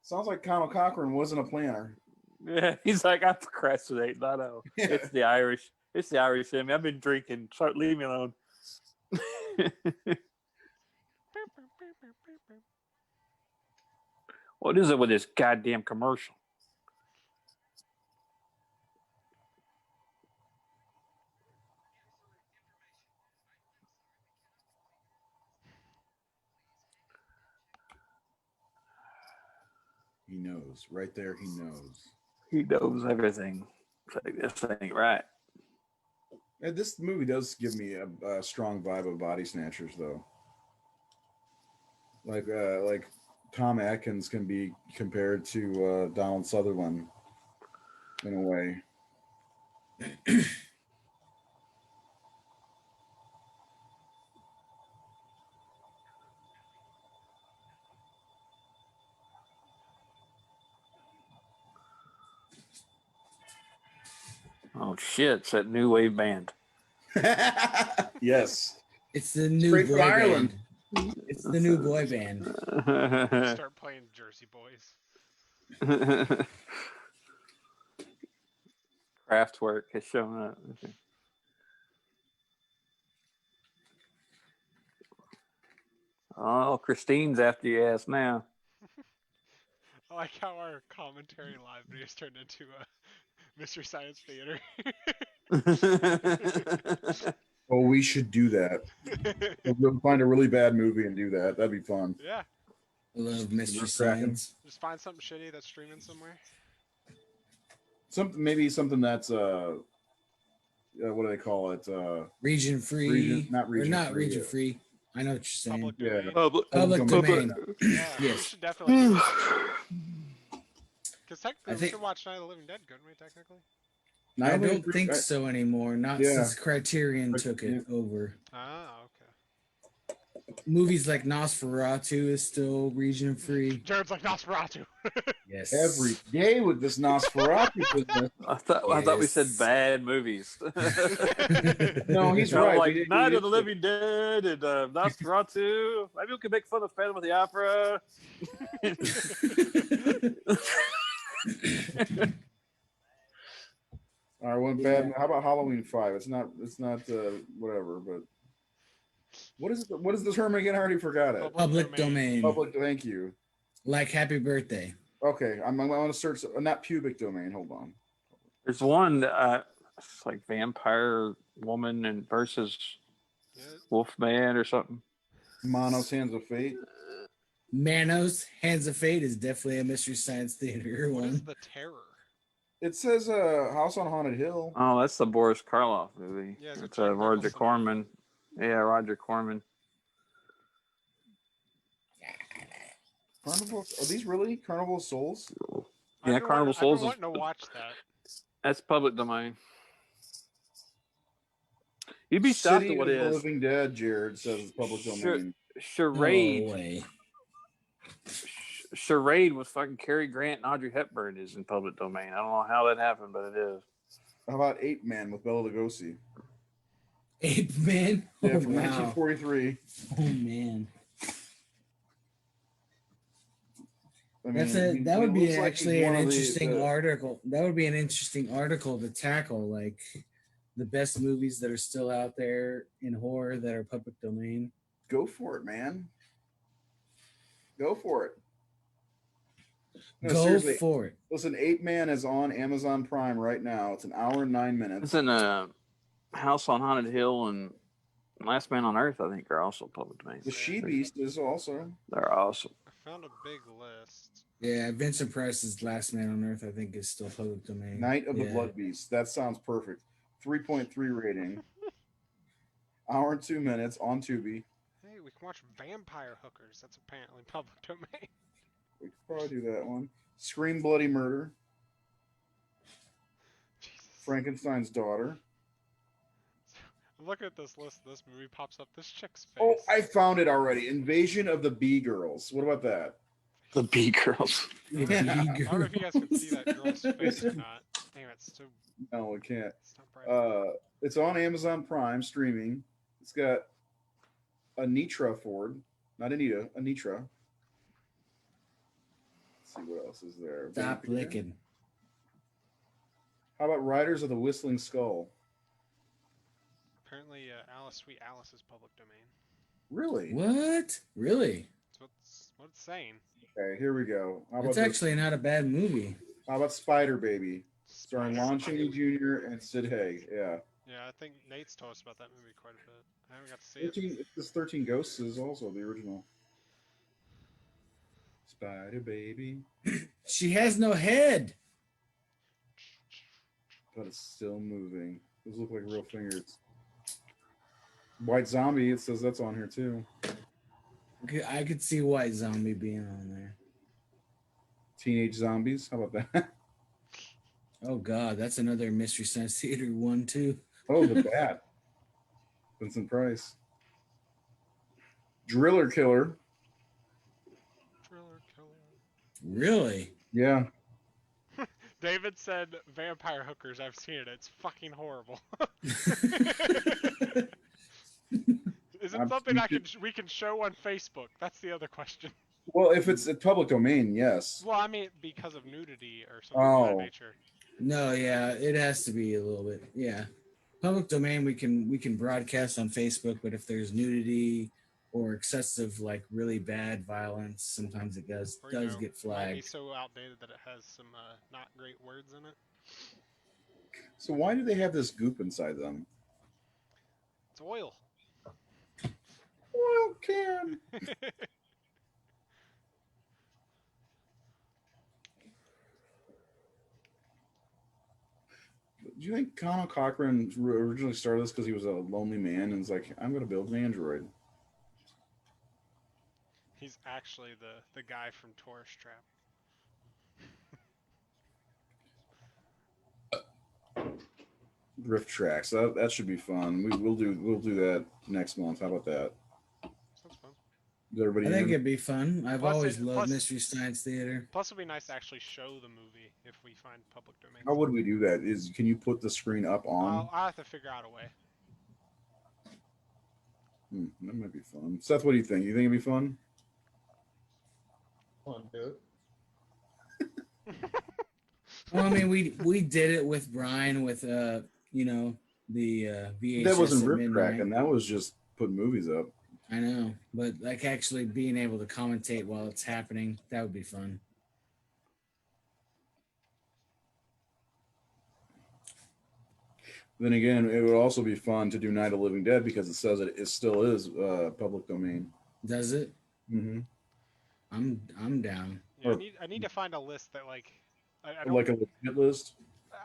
Sounds like Conal Cochran wasn't a planner. Yeah, he's like, I'm procrastinating. I know. Yeah. It's the Irish. It's the Irish in me. I've been drinking. Leave me alone. What is it with this goddamn commercial? He knows. Right there, he knows. He knows everything. It's like, this ain't right. And this movie does give me a strong vibe of Body Snatchers, though. Like Tom Atkins can be compared to Donald Sutherland in a way. Oh shit! It's that new wave band. Yes. It's the new Straight boy from Ireland. band. It's the new boy band. Start playing Jersey Boys. Kraftwerk has shown up. Oh, Christine's after your ass now. I like how our commentary live videos turned into a Mystery Science Theater. Oh, we should do that. We'll find a really bad movie and do that. That'd be fun. Yeah, I love Mr. Cracking. Science. just find something shitty that's streaming somewhere. Maybe something that's what do they call it? Region free. Not region or not free, region yeah. free. I know what you're saying. Public Yeah. domain. Public domain. Yeah, we Yes. should definitely do that. Because technically I we think- could watch Night of the Living Dead, couldn't we, technically? I don't think so anymore. Not Yeah. since Criterion took it over. Ah, okay. movies like Nosferatu is still region free. Jared's like Nosferatu. Yes. Every day with this Nosferatu business. I thought we said Yes. bad movies. No, he's You know, right. like We- Night we- of the Living Dead and Nosferatu. Maybe we can make fun of Phantom of the Opera. All right, one bad. How about Halloween 5? It's not. Whatever. But what is it? What is the term again? I already forgot it. Public domain. Public. Thank you. Like Happy Birthday. Okay, I'm going to search. Not pubic domain. Hold on. There's one it's like vampire woman and versus Wolfman or something. Mono's Hands of Fate. Manos, Hands of Fate is definitely a Mystery Science Theater What is one. the Terror? It says House on Haunted Hill. Oh, that's the Boris Karloff movie. Yeah, it's Jack Roger Nicholson. Corman. Yeah, Roger Corman. Carnival. Are these really Carnival of Souls? Yeah, Carnival Souls I've is been wanting to watch that. that's public domain. You'd be shocked City at what of it the is. Living Dead. Jared says it's public domain. Charade. No way. Charade with fucking Cary Grant and Audrey Hepburn is in public domain. I don't know how that happened, but it is. How about Ape Man with Bela Lugosi? Ape Man? Yeah, Oh, from wow. 1943. Oh, man. I mean, That would it be looks like actually he's an one of the- interesting article. That would be an interesting article to tackle, like the best movies that are still out there in horror that are public domain. Go for it, man. Go for it. No, Go seriously. for it. Listen, Ape Man is on Amazon Prime right now. It's an hour and 9 minutes. It's in House on Haunted Hill and Last Man on Earth, I think, are also public domain. The She Beast is also. They're awesome. I found a big list. Yeah, Vincent Price's Last Man on Earth, I think, is still public domain. Night of the Yeah. Blood Beast. That sounds perfect. 3.3 rating. Hour and 2 minutes on Tubi. Hey, we can watch Vampire Hookers. That's apparently public domain. We could probably do that one. Scream Bloody Murder. Jesus. Frankenstein's Daughter. I'm looking at this list. This movie pops up. This chick's face. Oh, I found it already. Invasion of the Bee Girls. What about that? The B Girls. The Yeah. Bee I don't know if you guys can see that Girls. girl's face or not. Damn, it's so. No, it can't. It's not bright. It's on Amazon Prime streaming. It's got Anitra Ford, not Anita, Anitra. Let's see what else is there. Stop Vampire. licking. How about Riders of the Whistling Skull? Apparently, Sweet Alice is public domain. Really? What? Really? That's what it's saying. Okay, here we go. How about It's this? actually not a bad movie. How about Spider Baby, starring Spider- Lon Chaney Jr. and Sid Haig? Yeah. Yeah, I think Nate's told us about that movie quite a bit. I haven't got to see it. 13, this 13 Ghosts is also the original. Spider Baby, She has no head. but it's still moving. Those look like real fingers. White Zombie, it says that's on here too. I could see White Zombie being on there. Teenage Zombies, how about that? Oh God, that's another Mystery Science Theater one too. Oh, the Bat. Vincent Price. Driller Killer. Driller Killer. Really? Yeah. David said Vampire Hookers. I've seen it. It's fucking horrible. Is it I'm something speaking- we can show on Facebook? That's the other question. Well, if it's a public domain, yes. Well, I mean because of nudity or something of Oh. that nature. No, yeah, it has to be a little bit. Yeah, public domain we can broadcast on Facebook, but if there's nudity or excessive, like really bad violence, sometimes it does Or, you know, get Might be flagged. so outdated that it has some not great words in it. So why do they have this goop inside them? It's oil. Well, can. Do you think Connell Cochran originally started this because he was a lonely man and was like, I'm going to build an android? He's actually the guy from Tourist Trap. Drift tracks. That should be fun. We'll do that next month. How about that? Sounds fun. Is everybody I think in? it'd be fun. I've Plus always it- loved plus- Mystery Science Theater. Plus, it'd be nice to actually show the movie if we find public domain. How would we do that? Can you put the screen up on? I'll have to figure out a way. That might be fun. Seth, what do you think? You think it'd be fun? Come on, dude. Well, I mean, we did it with Brian with you know, the VHS That wasn't at rip midnight. track, and that was just putting movies up. I know, but like actually being able to commentate while it's happening, that would be fun. Then again, it would also be fun to do Night of the Living Dead because it says it still is public domain. Does it? Mm-hmm. I'm down. Yeah, I need to find a list that like I don't Like a legit list.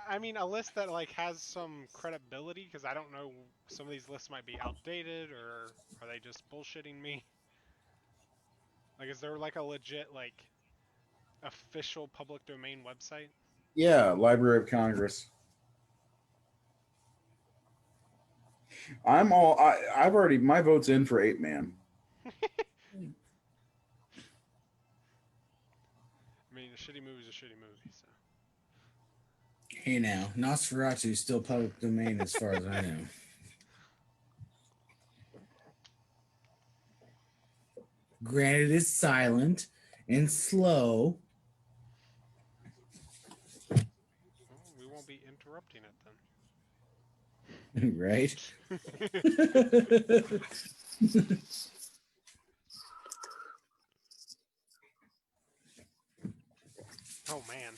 I mean a list that like has some credibility because I don't know, some of these lists might be outdated or are they just bullshitting me? Like, is there like a legit like official public domain website? Yeah, Library of Congress. I've already, my vote's in for 8-Man. I mean, a shitty movie's a shitty movie, so. Hey now, Nosferatu is still public domain as far as I know. Granted, it's silent and slow. Well, we won't be interrupting it Right? then. Oh man.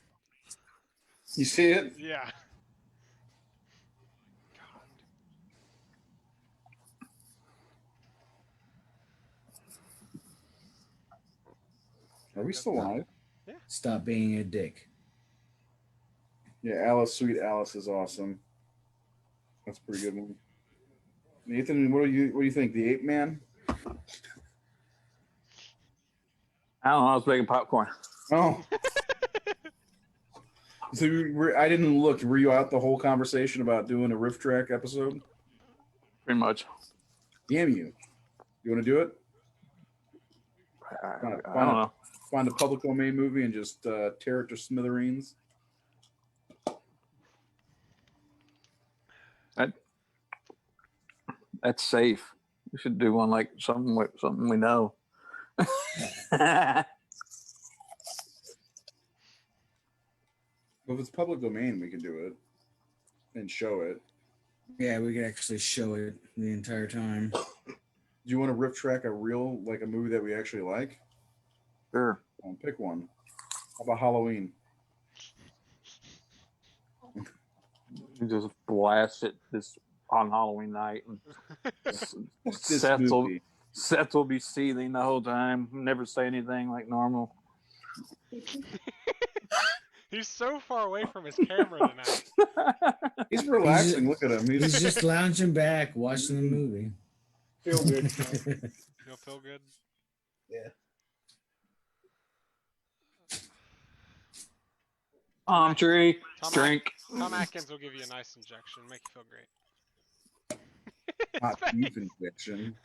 You see it? Yeah. God. Are we still live? Stop being a dick. Yeah, Alice, Sweet Alice is awesome. That's a pretty good one. Nathan, what do you think? The 8-Man? I don't know. I was making popcorn. Oh. So I didn't look. Were you out the whole conversation about doing a riff track episode? Pretty much. Damn you! You want to do it? I don't know. Find a public domain movie and just tear it to smithereens. That's safe. We should do one like something we know. Well, if it's public domain, we can do it and show it. Yeah, we could actually show it the entire time. Do you want to riff track a movie that we actually like? Sure. Pick one. How about Halloween? You just blast it this on Halloween night, and What's this movie? Seth will be seething the whole time. Never say anything like normal. He's so far away from his camera tonight. He's relaxing. Look at him. He's just lounging back, watching the movie. Feel good. You'll feel good. Yeah. Tree, drink. Tom Atkins will give you a nice injection, make you feel great. Hot beef injection.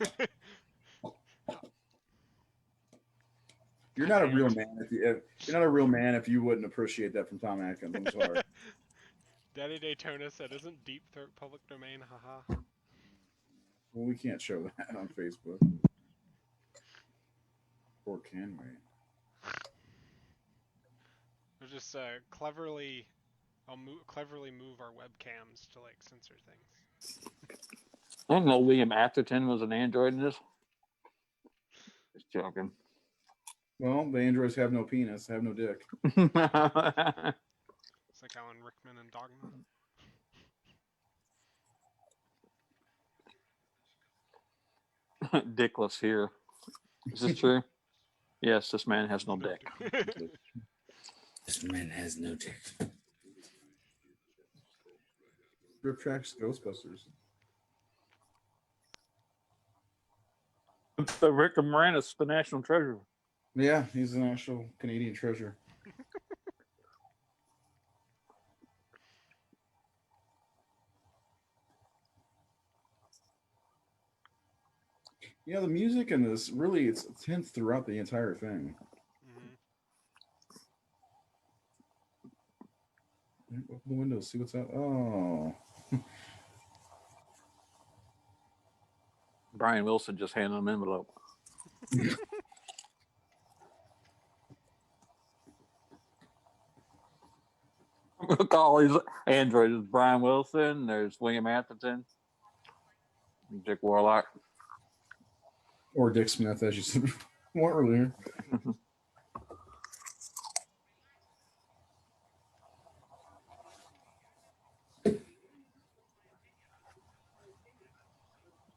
You're not a real man you're not a real man if you wouldn't appreciate that from Tom Atkins. I'm sorry. Daddy Daytona said, "Isn't Deep Throat public domain?" Haha. Well, we can't show that on Facebook. Or can we? We'll just cleverly move our webcams to like censor things. I didn't know Liam Atherton was an android in this. Just joking. Well, the androids have no penis, have no dick. It's like Alan Rickman and Dogma. Dickless here. Is this true? Yes, this man has no dick. This man has no dick. Riff tracks Ghostbusters. The Rick Moranis, the national treasure. Yeah, he's an actual Canadian treasure. Yeah, the music in this really it's tense throughout the entire thing. Open the window, see what's out. Oh, Brian Wilson just handed him an envelope. I'm gonna call these androids. There's Brian Wilson. There's William Atherton. Dick Warlock. or Dick Smith, as you said more earlier.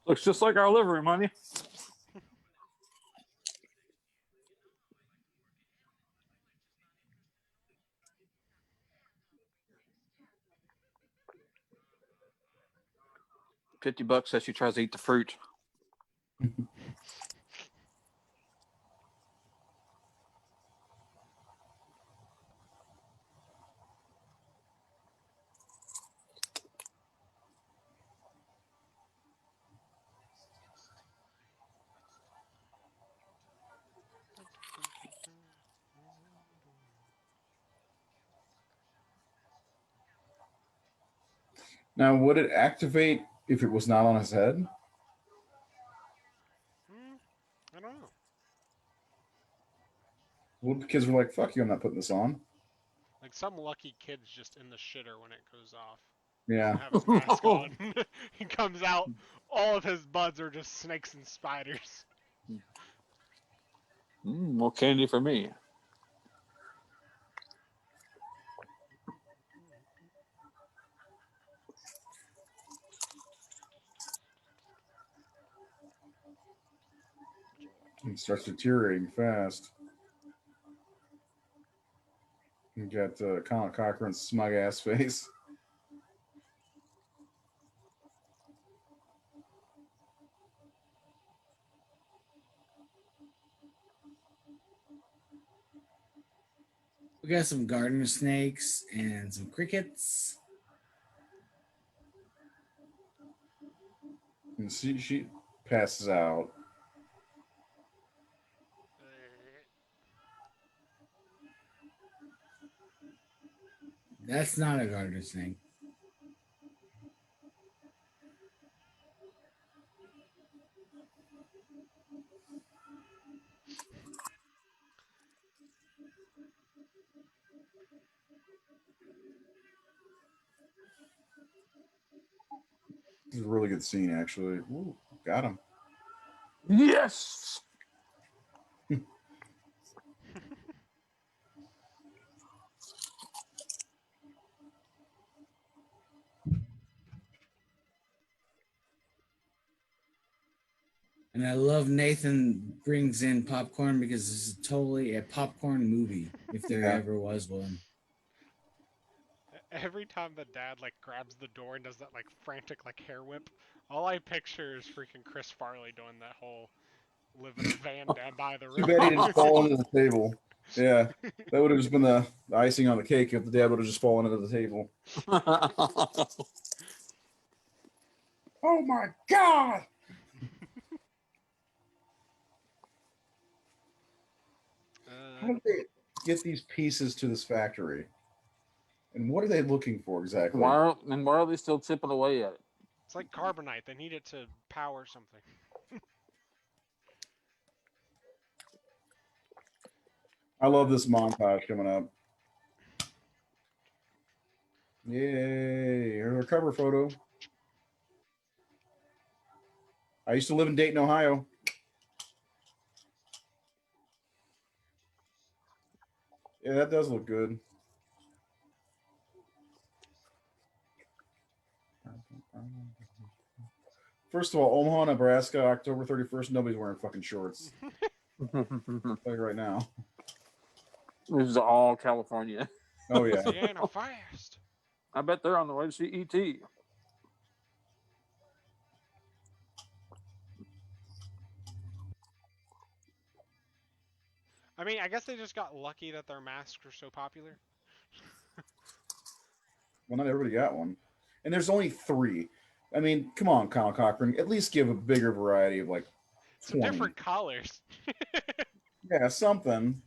Looks just like our living room, honey. $50 as she tries to eat the fruit. Now, would it activate if it was not on his head? I don't know. Well, the kids were like, "Fuck you, I'm not putting this on." Like some lucky kid's just in the shitter when it goes off. Yeah. Have his mask on. He comes out, all of his buds are just snakes and spiders. More candy for me. It starts deteriorating fast. You got Colin Cochran's smug ass face. We got some gardener snakes and some crickets. And she passes out. That's not a gardener snake. This is a really good scene, actually. Ooh, got him. Yes. And I love Nathan brings in popcorn because this is totally a popcorn movie, if there Yeah. ever was one. Every time the dad like grabs the door and does that like frantic like hair whip, all I picture is freaking Chris Farley doing that whole live in a van down by the Too river. bad he didn't fall into the table. Yeah, that would have just been the icing on the cake if the dad would have just fallen into the table. Oh my god! How did they get these pieces to this factory? And what are they looking for exactly? why are they still chipping away at it? It's like carbonite. They need it to power something. I love this montage coming up. Yay! Here's our cover photo. I used to live in Dayton, Ohio. Yeah, that does look good. First of all, Omaha, Nebraska, October 31st, nobody's wearing fucking shorts. I'll tell you right now. This is all California. Oh, yeah. Sienna fast. I bet they're on the way to see E.T. I mean, I guess they just got lucky that their masks are so popular. Well, not everybody got one. And there's only 3. I mean, come on, Colin Cochran. At least give a bigger variety of, like, Some 20. different collars. Yeah, something.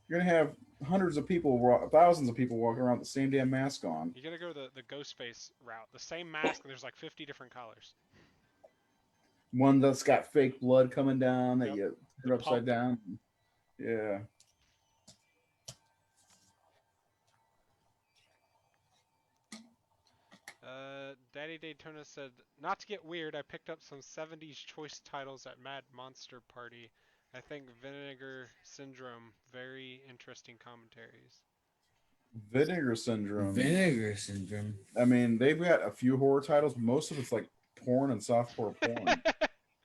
You're gonna have hundreds of people, thousands of people walking around with the same damn mask on. You gotta go the ghost face route. The same mask, and there's like 50 different colors. One that's got fake blood coming down that Yep. you The turn upside pump. down. Yeah. Daddy Daytona said, not to get weird, I picked up some 70s choice titles at Mad Monster Party. I think Vinegar Syndrome, very interesting commentaries. Vinegar Syndrome. Vinegar Syndrome. I mean, they've got a few horror titles. Most of it's like porn and softcore porn.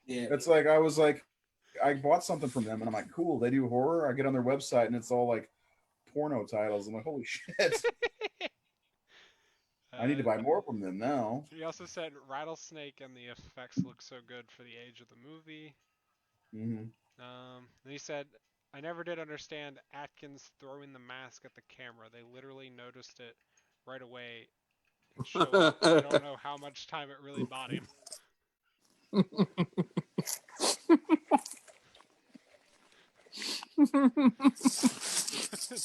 Yeah. It's like I bought something from them and I'm like, cool, they do horror. I get on their website and it's all like porno titles. I'm like, holy shit. I need to buy more from them now. He also said Rattlesnake and the effects look so good for the age of the movie. Mm-hmm. Then he said, I never did understand Atkins throwing the mask at the camera. They literally noticed it right away and showed up. I don't know how much time it really bought him.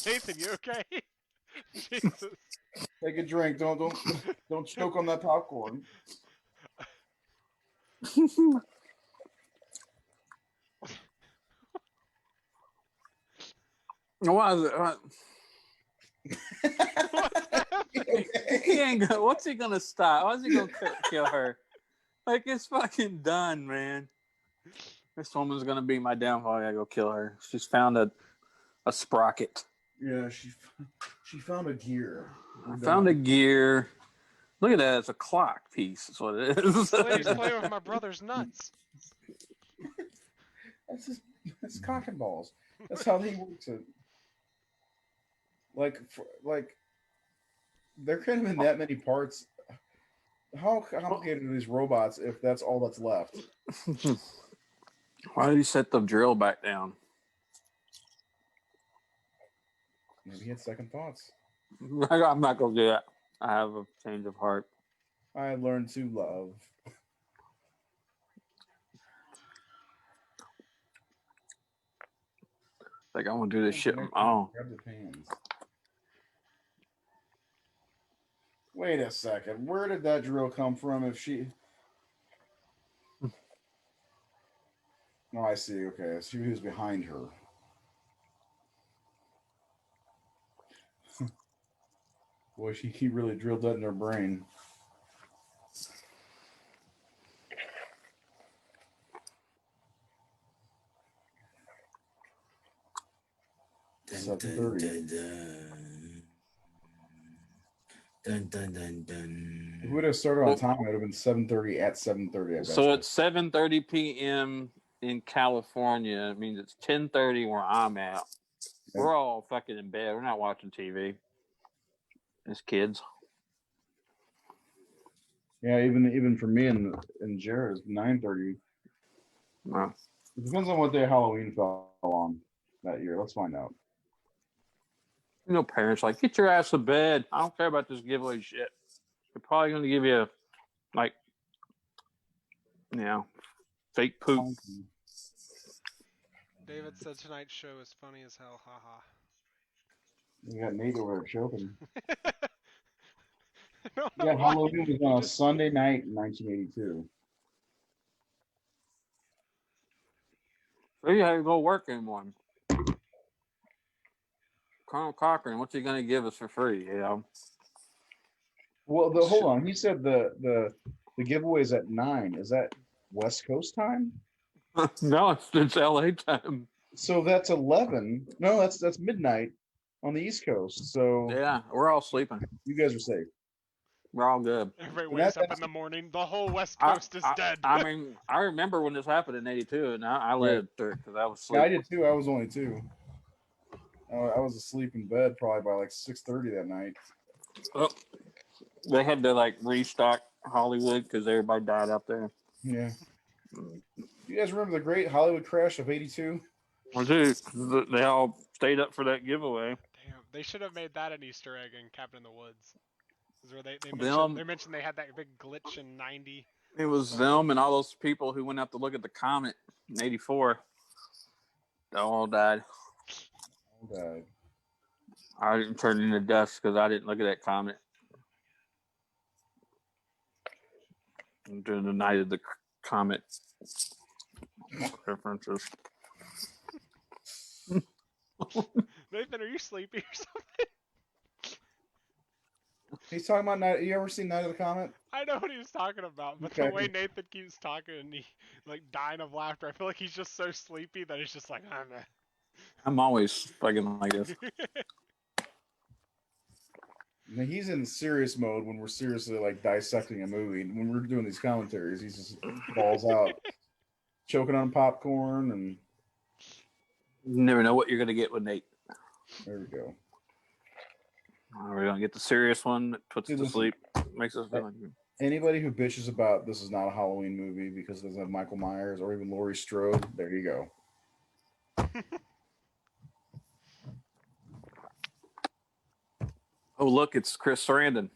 Nathan, you okay? Jesus. Take a drink. Don't choke on that popcorn. Why is it? He ain't gonna, what's he gonna stop? Why's he gonna kill her? Like, it's fucking done, man. This woman's gonna be my downfall. I gotta go kill her. She's found a sprocket. Yeah, she found a gear. Found a gear. Look at that. It's a clock piece. That's what it is. This lady's playing with my brother's nuts. That's cock and balls. That's how he works it. Like there couldn't have been that many parts. How complicated are these robots if that's all that's left? Why did he set the drill back down? Maybe he had second thoughts. I'm not gonna do that. I have a change of heart. I learned to love. Like, I want to do this shit on my own. Grab the pans. Wait a second. Where did that drill come from? If she... Oh, I see. Okay. So he was behind her. Boy, he really drilled that in her brain. Dun, dun, dun, dun, dun, dun, dun. If we would have started on time, it would have been 7:30 at 7:30. So it's 7:30 p.m. in California. It means it's 10:30 where I'm at. Okay. We're all fucking in bed. We're not watching TV. As kids. Yeah, even for me and Jared, it's 9:30. Wow. It depends on what day Halloween fell on that year. Let's find out. You know, parents like, get your ass to bed. I don't care about this giveaway shit. They're probably going to give you, like, you know, fake poop. David said tonight's show is funny as hell. Haha. You got Nate over there choking. No, Yeah, Halloween was on a Sunday night in 1982. So you have to go work anymore. Colonel Cochran, what's he going to give us for free? You know? Well, hold on. He said the giveaway's at 9. Is that West Coast time? No, it's LA time. So that's 11. No, that's midnight on the East Coast. So Yeah, we're all sleeping. you guys are safe. We're all good. Everybody wakes up in the morning. The whole West Coast is dead. I mean, I remember when this happened in '82, and I lived through it because I was Yeah, sleeping. I did too. I was only 2. I was asleep in bed probably by like 6:30 that night. Oh, they had to like restock Hollywood because everybody died out there. Yeah. You guys remember the great Hollywood crash of '82? Well, dude, they all stayed up for that giveaway. Damn, they should have made that an Easter egg in Cabin in the Woods. Is where they mentioned they had that big glitch in '90. It was them and all those people who went out to look at the comet. In '84. They all died. Okay. I didn't turn into dust because I didn't look at that comment during the night of the comet references. Nathan, are you sleepy or something? He's talking about night. You ever seen Night of the Comet? I know what he was talking about, but the way Nathan keeps talking and he like dying of laughter, I feel like he's just so sleepy that he's just like, I'm I'm always fucking like this. Now, he's in serious mode when we're seriously like dissecting a movie. When we're doing these commentaries, he's just balls out, choking on popcorn, and You never know what you're gonna get with Nate. there we go. We're gonna get the serious one that puts us to sleep, makes us feel like Anybody who bitches about this is not a Halloween movie because it doesn't have Michael Myers or even Laurie Strode, there you go. oh look, it's Chris Sarandon.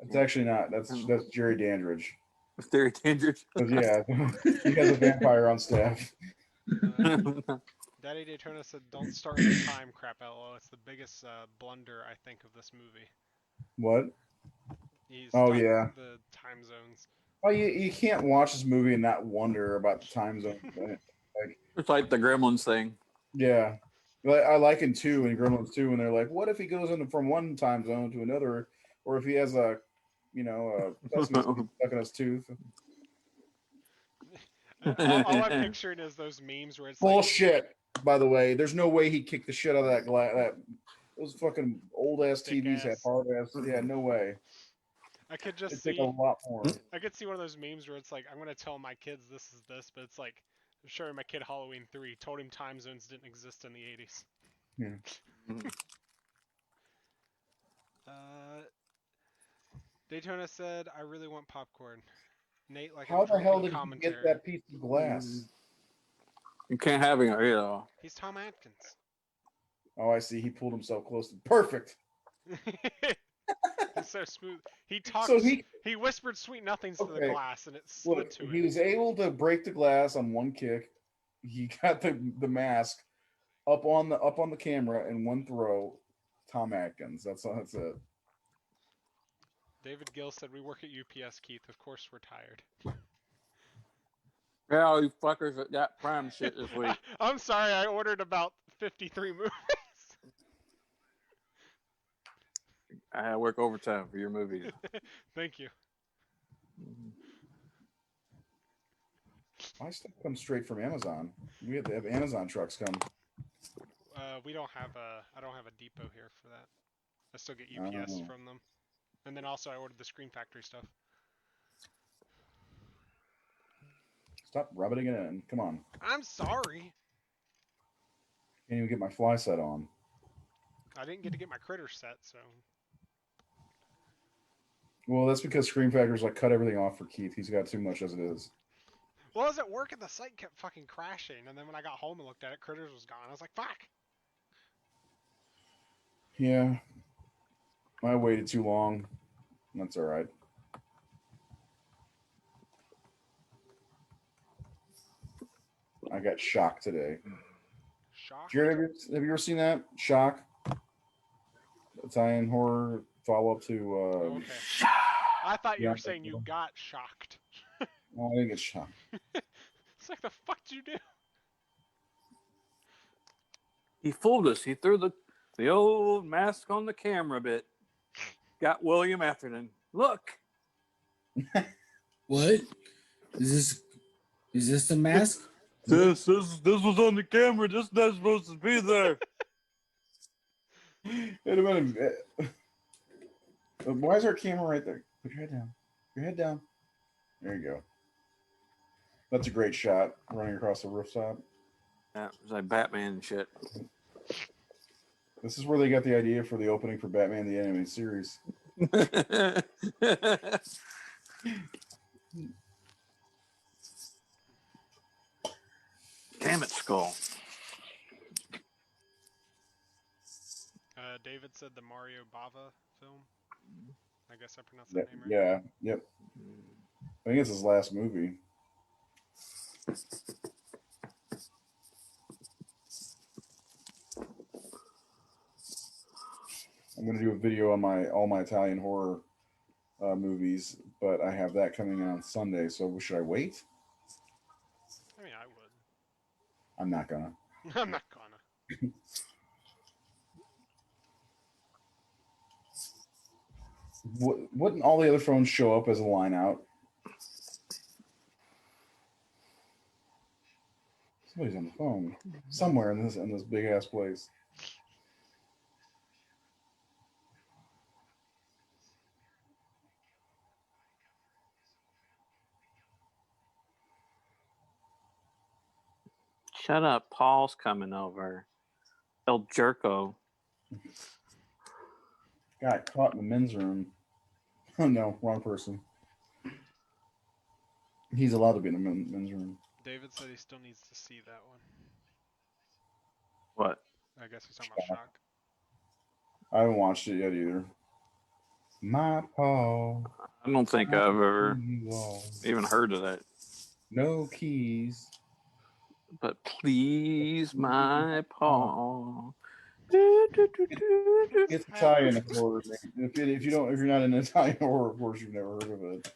It's actually not. That's Jerry Dandridge. With Terry Dandridge. Yeah, he has a vampire on staff. Daddy Daytona said, "Don't start with the time crap, LO. It's the biggest blunder I think of this movie." What? He's yeah. the time zones. Oh, you can't watch this movie and not wonder about the time zone. Like, it's like the Gremlins thing. Yeah, I liken 2 and Gremlins 2, and they're like, what if he goes from one time zone to another, or if he has a sesame seed stuck in his tooth. All I'm picturing is those memes where it's bullshit. By the way, there's no way he kicked the shit out of that glass. Those fucking old ass TVs had hard ass. Yeah, no way. I could just It'd see take a lot more. I could see one of those memes where it's like, I'm gonna tell my kids this is this, but it's like showing my kid Halloween 3, told him time zones didn't exist in the 80s. Yeah. Daytona said, "I really want popcorn." Nate, like, how the hell did he get that piece of glass? You can't have it, you know. He's Tom Atkins. Oh, I see. He pulled himself close. Perfect. He's so smooth. He talked. So he whispered sweet nothings to the glass, and it slid to He it. was able to break the glass on one kick. He got the mask up on the camera in one throw. Tom Atkins. That's it. David Gill said, "We work at UPS, Keith. Of course we're tired." Yeah, all you fuckers that got Prime shit this week. I'm sorry, I ordered about 53 movies. I had to work overtime for your movies. Thank you. My stuff comes straight from Amazon. We have to have Amazon trucks come. We don't have I don't have a depot here for that. I still get UPS from them. And then also I ordered the Screen Factory stuff. Stop rubbing it in. Come on. I'm sorry. Can't even get my fly set on. I didn't get to get my critter set, so. Well, that's because Screen Factor's like cut everything off for Keith. He's got too much as it is. Well, I was at work and the site kept fucking crashing, and then when I got home and looked at it, Critters was gone. I was like, fuck! Yeah. I waited too long. That's alright. I got Shock today. Shock? Jared, have you ever seen that? Shock? Italian horror follow-up to... Okay. I thought you were saying you got shocked. No, I didn't get shocked. It's like, the fuck did you do? He fooled us. He threw the old mask on the camera bit. Got William Atherton. Look. What? Is this the mask? This was on the camera. This not supposed to be there. It'd have been... Why is our camera right there? Put your head down. Your head down. There you go. That's a great shot, running across the rooftop. Yeah, it was like Batman and shit. This is where they got the idea for the opening for Batman the Animated Series. Damn it, Skull. David said the Mario Bava film. I guess I pronounced that name right. Yeah, yep. I think it's his last movie. I'm gonna do a video on all my Italian horror movies, but I have that coming on Sunday. So should I wait? I mean, I would. I'm not gonna. I'm not gonna. Wouldn't all the other phones show up as a line out? Somebody's on the phone somewhere in this big ass place. Shut up. Paul's coming over. El Jerko. Got caught in the men's room. Oh no, wrong person. He's allowed to be in the men's room. David said he still needs to see that one. What? I guess he's talking about Shock. I haven't watched it yet either. My Paul. I don't think I've ever even heard of that. No keys. But please, my Paul. It's Italian horror. If you're not in Italian horror, of course you've never heard of it.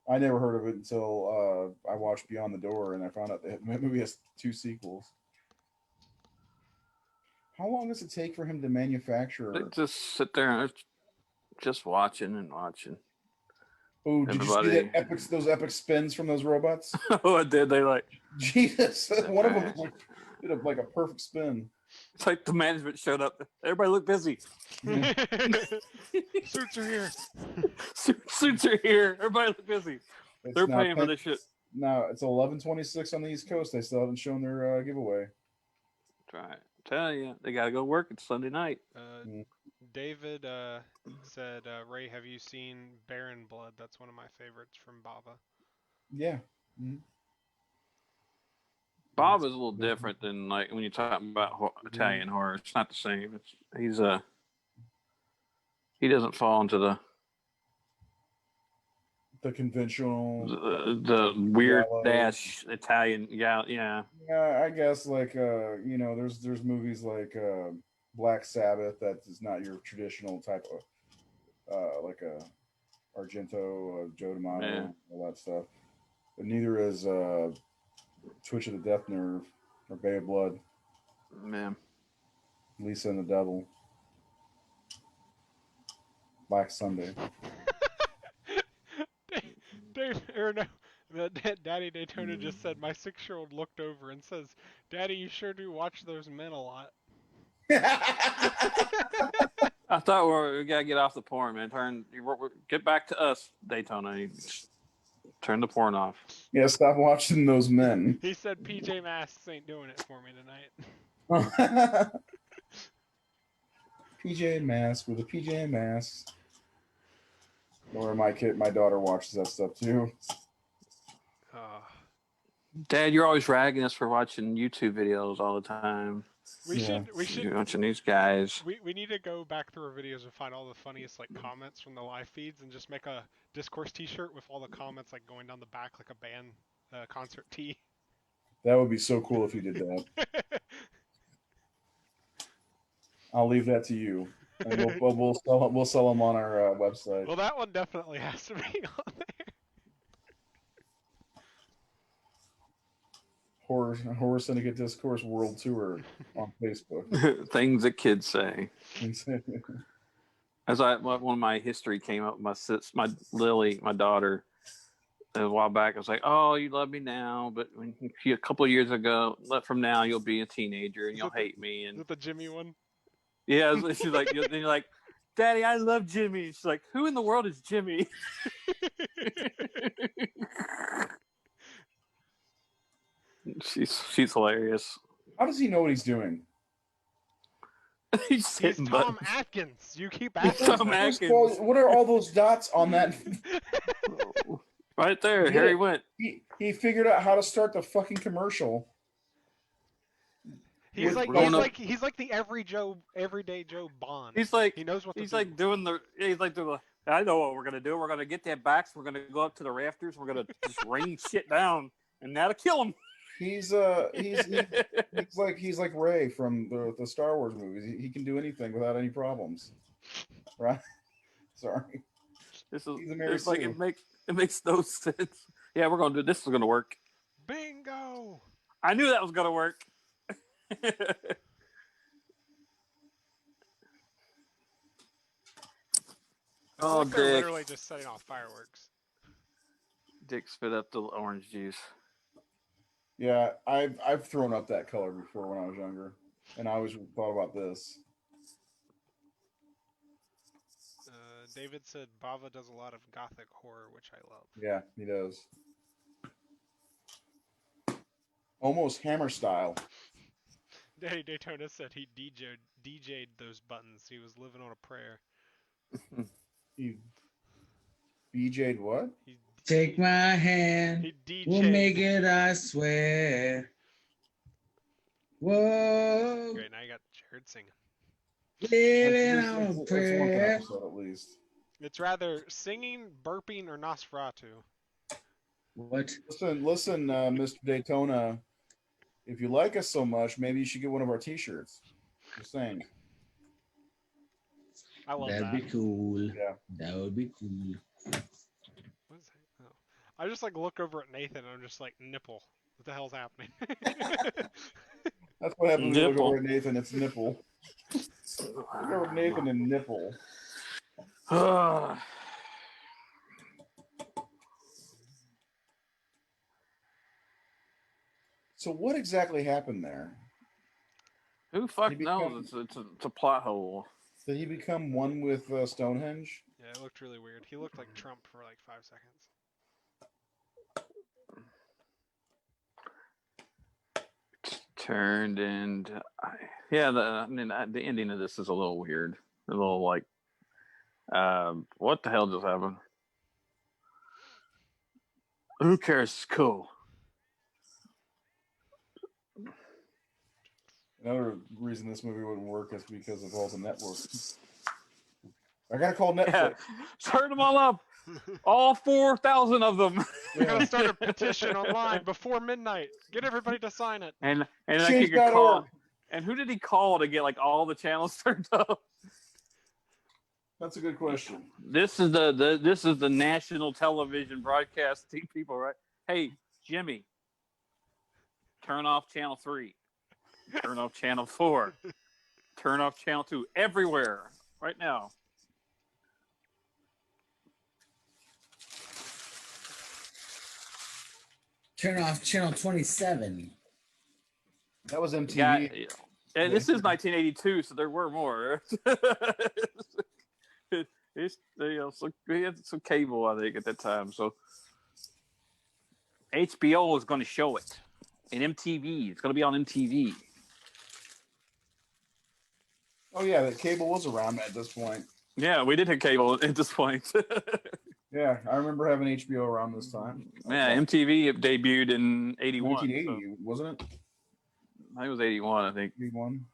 I never heard of it until I watched Beyond the Door and I found out that movie has 2 sequels. How long does it take for him to manufacture? They just sit there and just watching and watching. Oh, did you see those epic spins from those robots? Oh, I did. They like Jesus. One of them did a perfect spin. It's like the management showed up. Everybody look busy. Suits are here. Suits are here. Everybody look busy. They're paying for this shit. No, it's 11:26 on the East Coast. They still haven't shown their giveaway. That's right. Tell you, they got to go work. It's Sunday night. David said, Ray, have you seen Barren Blood? That's one of my favorites from Bava. Yeah. Mm-hmm. Bob is a little different than like when you're talking about Italian horror. It's not the same. He doesn't fall into the conventional, the weird dash Italian. Yeah. Yeah, I guess like there's movies like Black Sabbath that is not your traditional type of like a Argento, Joe D'Amato, all that stuff. But neither is Twitch of the Death Nerve or Bay of Blood. Man. Lisa and the Devil. Black Sunday. Daddy Daytona just said, my 6-year-old looked over and says, Daddy, you sure do watch those men a lot. I thought we gotta get off the porn, man. Get back to us, Daytona. Turn the porn off. Yeah, stop watching those men. He said PJ Masks ain't doing it for me tonight. PJ Masks with a PJ Masks. Or my daughter watches that stuff too. Dad, you're always ragging us for watching YouTube videos all the time. We should watching these guys. We need to go back through our videos and find all the funniest comments from the live feeds and just make a Discourse T-shirt with all the comments going down the back like a band concert tee. That would be so cool if you did that. I'll leave that to you, and we'll sell them on our website. Well, that one definitely has to be on there. Horror Syndicate Discourse World Tour on Facebook. Things that kids say. One of my history came up, my Lily, my daughter, a while back. I was like, "Oh, you love me now, but a couple of years ago, from now, you'll be a teenager and you'll hate me." And is it the Jimmy one? Yeah, she's like, then you're like, "Daddy, I love Jimmy." She's like, "Who in the world is Jimmy?" She's hilarious. How does he know what he's doing? He's Tom Atkins. You keep asking. Tom Atkins. What are all those dots on that? Right there, here he went. He figured out how to start the fucking commercial. He's like the everyday Joe Bond. He's like he knows what he's like doing the I know what we're gonna do. We're gonna get their backs. We're gonna go up to the rafters. We're gonna just rain shit down, and that'll kill them. He's like Ray from the Star Wars movies. He can do anything without any problems, right? Sorry, This is he's a Mary it's like Sue. it makes no sense. Yeah, we're gonna do this. Is gonna work. Bingo! I knew that was gonna work. I Oh, like they're Dick. literally just setting off fireworks. Dick spit up the orange juice. Yeah, I've thrown up that color before when I was younger, and I always thought about this. David said Bava does a lot of gothic horror, which I love. Yeah, he does. Almost Hammer style. Daddy Daytona said he DJ'd those buttons. He was living on a prayer. He BJ'd what? Take my hand. He DJ'd. We'll make it, I swear. Whoa. Great, now you got Jared singing. Living on a That's one prayer. episode at least. It's rather singing, burping, or Nosferatu. What? Listen, Mr. Daytona. If you like us so much, maybe you should get one of our T-shirts. Just saying. I love That'd that. be cool. Yeah. That would be cool. What is that? Oh. I just like look over at Nathan and I'm just like, nipple. What the hell's happening? That's what happens when you look Nipple. over at Nathan. It's nipple. Look over at Nathan and nipple. So what exactly happened there? Who fuck He become- knows? It's a plot hole. Did he become one with Stonehenge? Yeah, it looked really weird. He looked like Trump for like 5 seconds. Turned into the ending of this is a little weird. A little like, what the hell just happened? Who cares? It's cool. Another reason this movie wouldn't work is because of all the networks. I gotta call Netflix. Yeah, turn them all up. All 4,000 of them. We gotta start a petition online before midnight. Get everybody to sign it. And like Change you could that call. org. And who did he call to get like all the channels turned up? That's a good question. This is the national television broadcast people, right? Hey, Jimmy, turn off channel 3. Turn off channel 4. Turn off channel 2. Everywhere, right now. Turn off channel 27. That was MTV. Yeah, and this is 1982, so there were more. So we had some cable, I think, at that time. So HBO is going to show it, and MTV. It's going to be on MTV. Oh yeah, the cable was around at this point. Yeah, we did have cable at this point. Yeah, I remember having HBO around this time. Yeah, MTV debuted in 81. 1980, wasn't it? I think it was 81, I think. 81.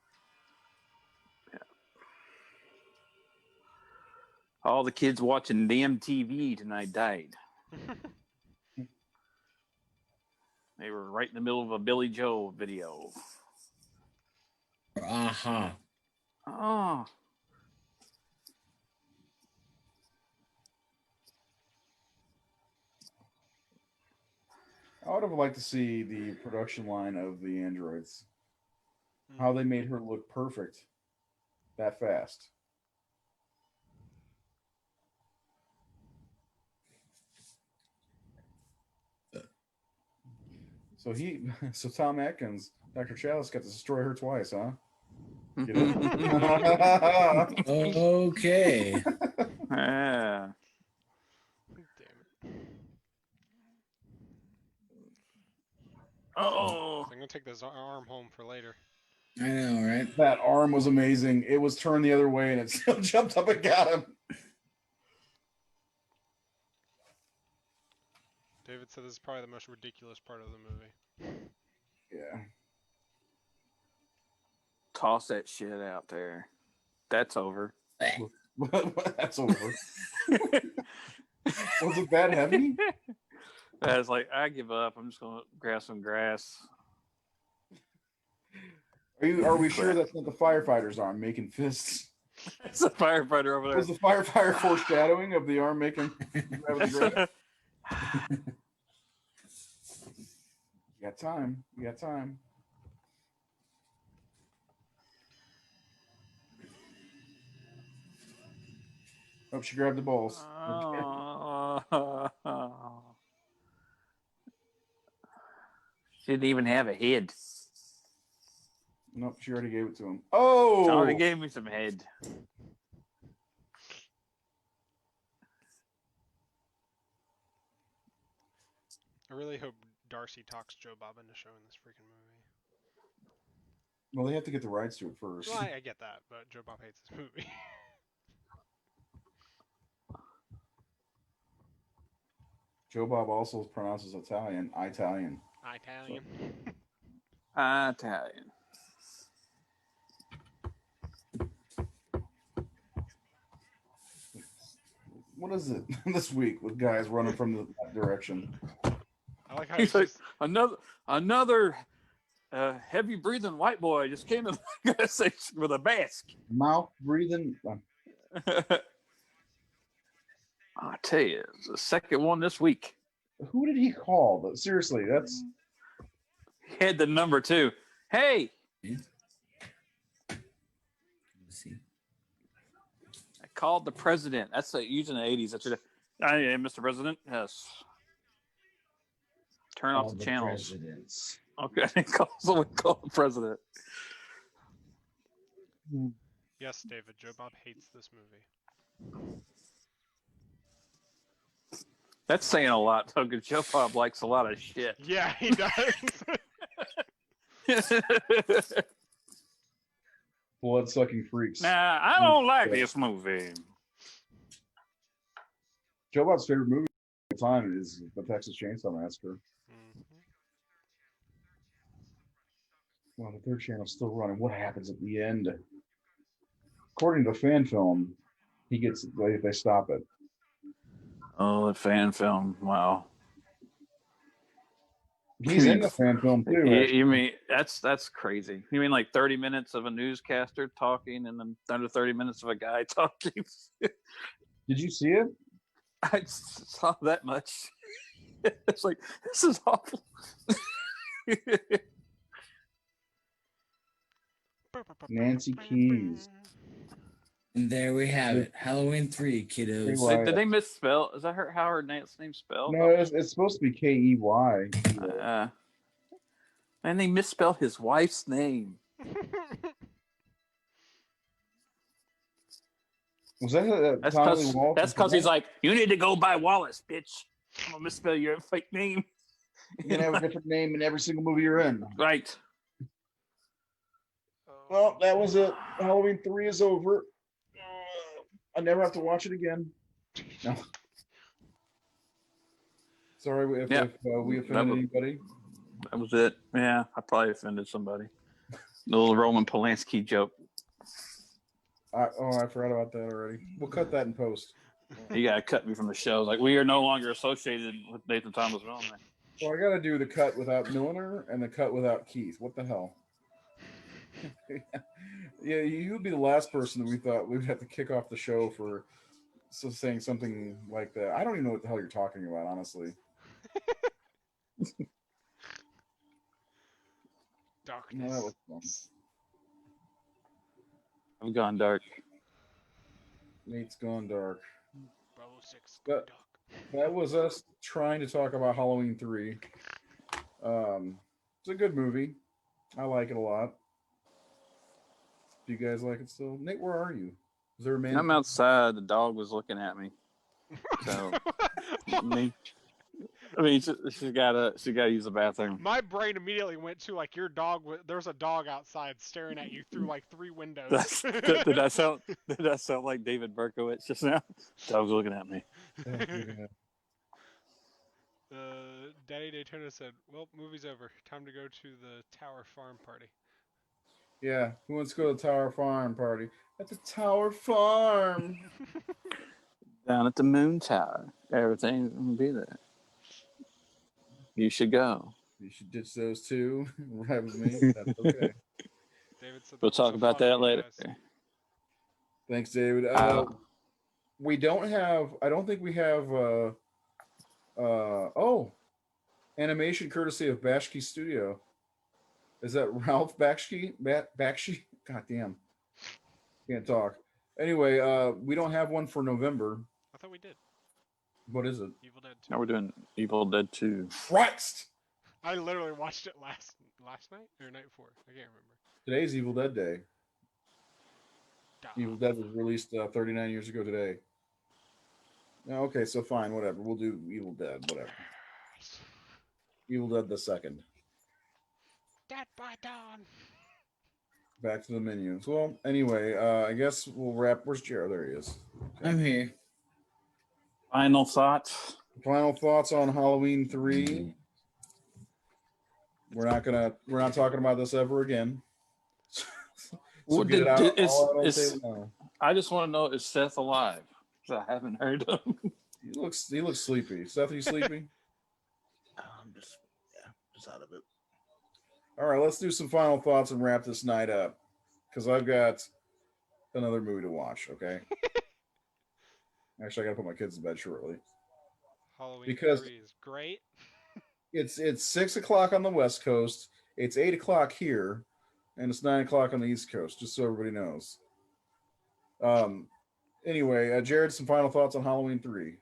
All the kids watching the MTV tonight died. They were right in the middle of a Billy Joel video. Aha. Oh. I would have liked to see the production line of the androids. How they made her look perfect that fast. So Tom Atkins, Dr. Chalice got to destroy her twice, huh? Get it? Okay. Yeah. Damn it. Oh. I'm gonna take this arm home for later. I know, right? That arm was amazing. It was turned the other way and it still jumped up and got him. David said this is probably the most ridiculous part of the movie. Yeah. Toss that shit out there. That's over. That's over. Was it that heavy? I was like, I give up. I'm just gonna grab some grass. Are we sure that's not the firefighter's arm making fists? It's a firefighter over there. Was the firefighter foreshadowing of the arm making? Grabbing the grass? You got time. You got time. Oh, she grabbed the balls. She didn't even have a head. Nope, she already gave it to him. She Oh! already gave me some head. I really hope Darcy talks Joe Bob into showing this freaking movie. Well, they have to get the rights to it first. Well, I get that, but Joe Bob hates this movie. Joe Bob also pronounces Italian. Italian. Italian. What is it this week with guys running from that direction? I like how He's it's like, just, another heavy breathing white boy just came to the gas station with a mask. Mouth breathing. I tell you, it's the second one this week. Who did he call? But seriously, that's He had the number 2. Hey, Let's see. I called the president. That's using the 80s. That's it. Hey, Mr. President. Yes. Turn All off the the channels. presidents. Okay, call the president. yes, David, Joe Bob hates this movie. That's saying a lot, though, because Joe Bob likes a lot of shit. Yeah, he does. blood sucking freaks. Nah, I don't like this movie. Joe Bob's favorite movie of all time is the Texas Chainsaw Massacre. Well, the third channel's still running. What happens at the end? According to the fan film, they stop it. Oh, the fan film. Wow. He's in the fan film too. You mean that's crazy? You mean like 30 minutes of a newscaster talking and then under 30 minutes of a guy talking? Did you see it? I saw that much. It's like, this is awful. Nancy Keys. And there we have it. Halloween 3, kiddos. Why- Did they misspell? Is that how her name's spelled? No, it's supposed to be Key. And they misspelled his wife's name. Was that That's because he's like, you need to go by Wallace, bitch. I'm gonna misspell your fake name. You can have a different name in every single movie you're in. Right. Well, that was it. Halloween 3 is over. I never have to watch it again. No. Sorry if we offended anybody. That was it. Yeah, I probably offended somebody. The little Roman Polanski joke. I forgot about that already. We'll cut that in post. You gotta cut me from the show. Like, we are no longer associated with Nathan Thomas Millman. So I got to do the cut without Milner and the cut without Keith. What the hell? Yeah, you would be the last person that we thought we would have to kick off the show for saying something like that. I don't even know what the hell you're talking about, honestly. Darkness. No, that was fun. I've gone dark. Nate's gone dark. Bravo 6. But that was us trying to talk about Halloween 3. It's a good movie. I like it a lot. Do you guys like it still? Nate, where are you? Is there a man? I'm outside. The dog was looking at me. So, I mean, she's gotta use the bathroom. My brain immediately went to like your dog. There's a dog outside staring at you through like 3 windows. Did I sound like David Berkowitz just now? Dog's looking at me. Daddy Daytona said, "Well, movie's over. Time to go to the Tower Farm party." Yeah, who wants to go to the Tower Farm party? At the Tower Farm. Down at the Moon Tower. Everything will be there. You should go. You should ditch those two. Ride with me. That's okay. David said We'll that was talk so about fun of that you later. guys. Thanks, David. Uh, We don't have. I don't think we have. Oh, animation courtesy of Bashki Studio. Is that Ralph Bakshi? Bakshi? God damn, can't talk. Anyway, we don't have one for November. I thought we did. What is it? Evil Dead 2. now we're doing Evil Dead 2. Christ! I literally watched it last night or night before. I can't remember. Today's Evil Dead Day. Duh. Evil Dead was released 39 years ago today. Okay, so fine, whatever. We'll do Evil Dead, whatever. Evil Dead the second. Dead by Dawn. Back to the menu. So, well, anyway, I guess we'll wrap. Where's Jared? There he is. I'm here. Final thoughts? Final thoughts on Halloween 3. We're not talking about this ever again. So Well, get it out, it's- all out on the it's- table now. I just want to know, is Seth alive? 'Cause I haven't heard of him. He looks sleepy. Seth, are you sleepy? Just out of it. All right, let's do some final thoughts and wrap this night up. Because I've got another movie to watch, okay? Actually, I gotta put my kids to bed shortly. Halloween Because- 3 is great. It's 6 o'clock on the West Coast, it's 8 o'clock here, and it's 9 o'clock on the East Coast, just so everybody knows. Anyway, Jared, some final thoughts on Halloween 3.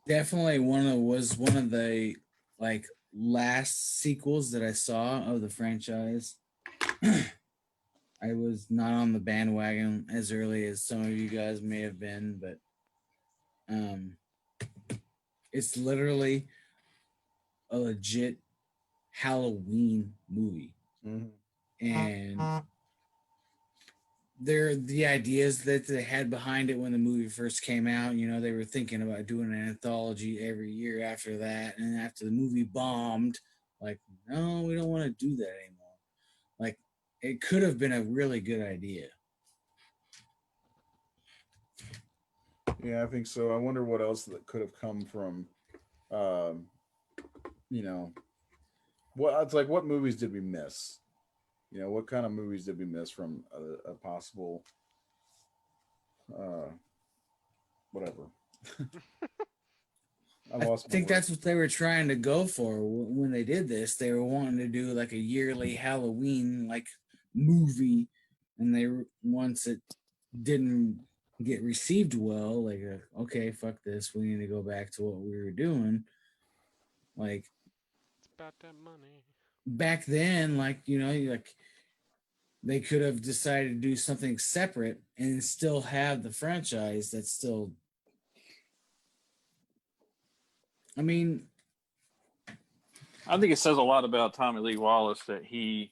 Definitely one of the like last sequels that I saw of the franchise. I was not on the bandwagon as early as some of you guys may have been, but it's literally a legit Halloween movie. And the ideas that they had behind it when the movie first came out, they were thinking about doing an anthology every year after that. And after the movie bombed, like, no, we don't want to do that anymore. Like, it could have been a really good idea. Yeah, I think so. I wonder what else that could have come from, what movies did we miss? What kind of movies did we miss from a possible, whatever. I think that's what they were trying to go for when they did this. They were wanting to do like a yearly Halloween like movie, and once it didn't get received well, like okay, fuck this, we need to go back to what we were doing. Like It's about that money. back then, like they could have decided to do something separate and still have the franchise that's still. I mean, I think it says a lot about Tommy Lee Wallace that he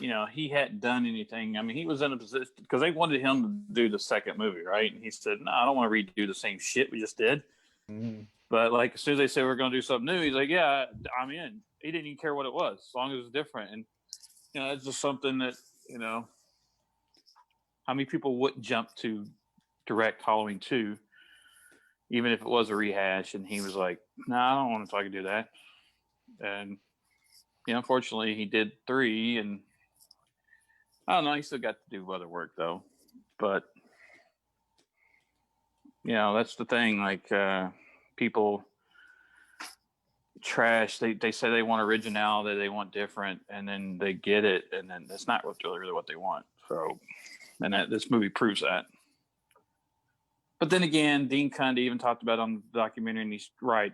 hadn't done anything. I mean, he was in a position because they wanted him to do the second movie, right? And he said, "No, I don't want to redo the same shit we just did." Mm-hmm. But like as soon as they said we're going to do something new, he's like, "Yeah, I'm in." He didn't even care what it was, as long as it was different. And it's just something that how many people wouldn't jump to direct Halloween 2, even if it was a rehash? And he was like, "No, I don't want to fucking do that." And unfortunately, he did 3, and I don't know. He still got to do other work though, but that's the thing. Like people trash. They say they want originality, they want different, and then they get it, and then that's not really what they want. So, and this movie proves that. But then again, Dean Cundy even talked about it on the documentary, and he's right.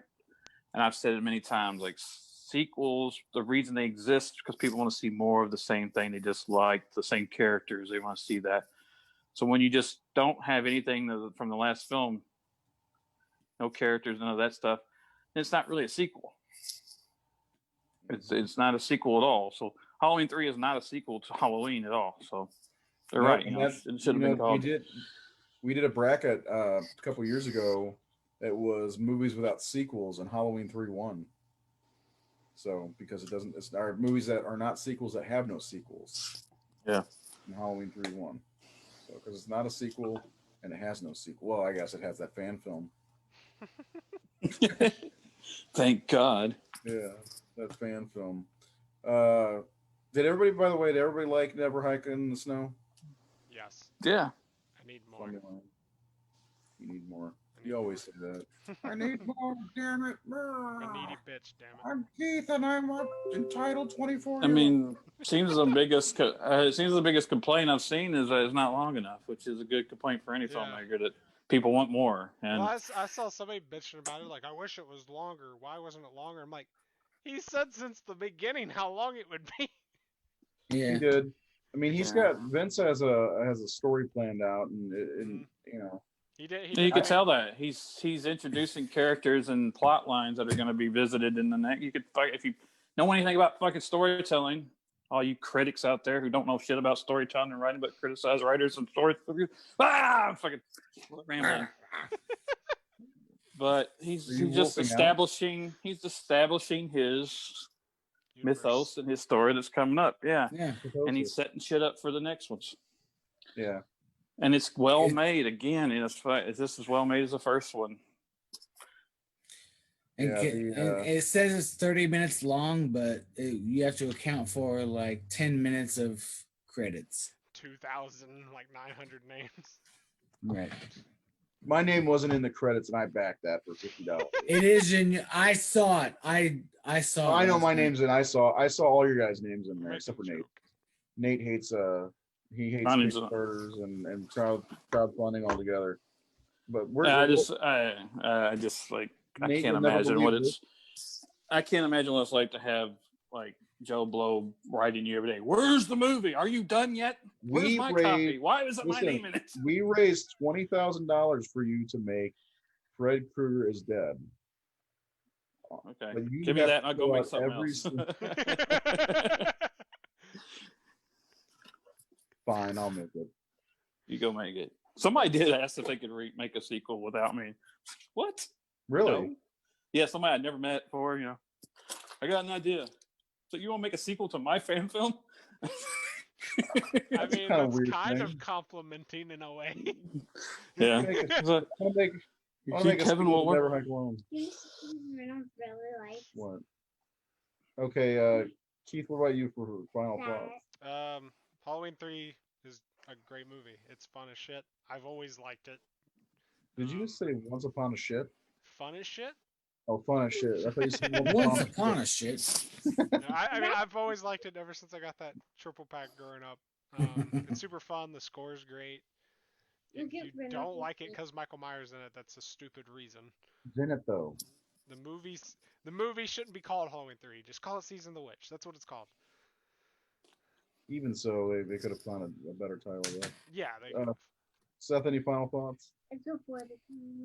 And I've said it many times, like sequels, the reason they exist because people want to see more of the same thing. They just like the same characters. They want to see that. So when you just don't have anything from the last film, no characters, none of that stuff, it's not really a sequel. It's not a sequel at all. So Halloween 3 is not a sequel to Halloween at all. So they're right. It should have been called. We did a bracket a couple years ago. It was movies without sequels, and Halloween 3 won. So because it doesn't, it's our movies that are not sequels that have no sequels. Yeah. And Halloween 3 1. So because it's not a sequel and it has no sequel. Well, I guess it has that fan film. Thank God. Yeah, that fan film. Did everybody, by the way, did everybody like Never Hike in the Snow? Yes. Yeah. I need more. Funny line. You need more. I need You always say that. I need more, damn it. A needy bitch, damn it. I'm Keith, and I'm entitled 24. I mean, seems the biggest complaint I've seen is that it's not long enough, which is a good complaint for any Yeah. filmmaker that people want more. And Well, I saw somebody bitching about it, like, I wish it was longer. Why wasn't it longer? I'm like, he said since the beginning how long it would be. Yeah. He did. I mean, he's Yeah. got Vince has a story planned out, and you know, He did. you can tell that he's introducing characters and plot lines that are going to be visited in the next. You could if you know anything about fucking storytelling, all you critics out there who don't know shit about storytelling and writing, but criticize writers and story. I'm fucking rambling. But he's just establishing. He's establishing his mythos and his story that's coming up. Yeah. Yeah. And he's setting shit up for the next ones. Yeah. And it's well made again. And it's just as well made as the first one. And, Yeah, and it says it's 30 minutes long, but you have to account for like 10 minutes of credits. 2,900 names. Right. My name wasn't in the credits, and I backed that for $50. It is in. I saw it. I saw. I know last my night. name's in. I saw all your guys' names in there Making except for a Nate. joke. Nate hates he hates Finance- Kickstarters and crowdfunding altogether. But I just like I Nate can't would never imagine what believe it's. I can't imagine what it's like to have like Joe Blow writing you every day. Where's the movie? Are you done yet? Where's my copy? Why isn't my name in it? We raised $20,000 for you to make Fred Krueger is Dead. Okay, But you give me have that, and I'll to go fill make out something else. Fine, I'll make it. You go make it. Somebody did ask if they could make a sequel without me. What? Really? No. Yeah, somebody I'd never met before. You know, I got an idea. So you want to make a sequel to my fan film? I mean, kinda that's weird kind thing. of complimenting in a way. Yeah. I'll make a Kevin sequel will to work. Never Hike Alone. What? Okay, Keith, what about you for final thoughts? Halloween 3 is a great movie. It's fun as shit. I've always liked it. Did you just say Once Upon a Shit? Fun as shit? Oh, fun as shit. I thought you said Once upon a shit. No, I mean, I've always liked it ever since I got that triple pack growing up. It's super fun. The score's great. If you don't like it because Michael Myers in it, that's a stupid reason. It's in it though. The movie shouldn't be called Halloween 3. Just call it Season of the Witch. That's what it's called. Even so, they could have found a better title. Though. Yeah, they could have. Seth, any final thoughts?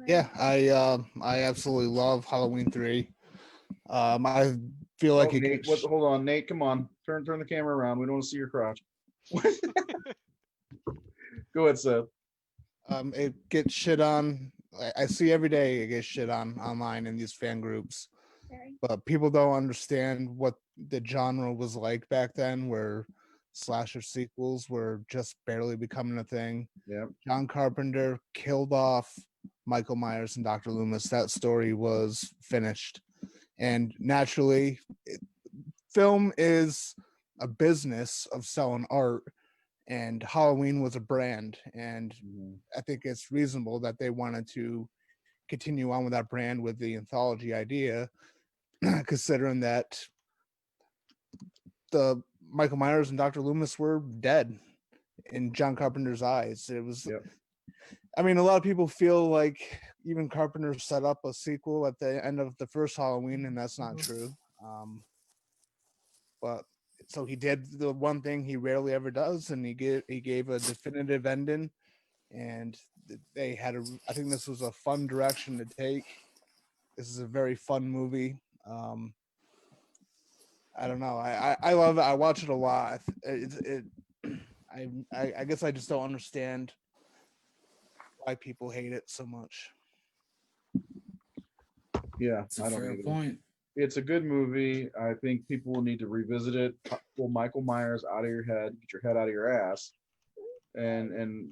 Yeah, I absolutely love Halloween 3. I feel like it Nate, gets, hold on, Nate. Come on, turn the camera around. We don't want to see your crotch. Go ahead, Seth. it gets shit on. I see every day it gets shit on online in these fan groups, but people don't understand what the genre was like back then, where slasher sequels were just barely becoming a thing. Yeah. John Carpenter killed off Michael Myers and Dr. Loomis. That story was finished. And naturally, film is a business of selling art, and Halloween was a brand. And I think it's reasonable that they wanted to continue on with that brand with the anthology idea, considering that the Michael Myers and Dr. Loomis were dead in John Carpenter's eyes. It was, I mean, a lot of people feel like even Carpenter set up a sequel at the end of the first Halloween, and that's not true. But so he did the one thing he rarely ever does, and he gave a definitive ending, and they had I think this was a fun direction to take. This is a very fun movie. I don't know. I love it. I watch it a lot. I guess I just don't understand why people hate it so much. Yeah, That's a fair point. it's a good movie. I think people will need to revisit it. Pull Michael Myers out of your head, get your head out of your ass, and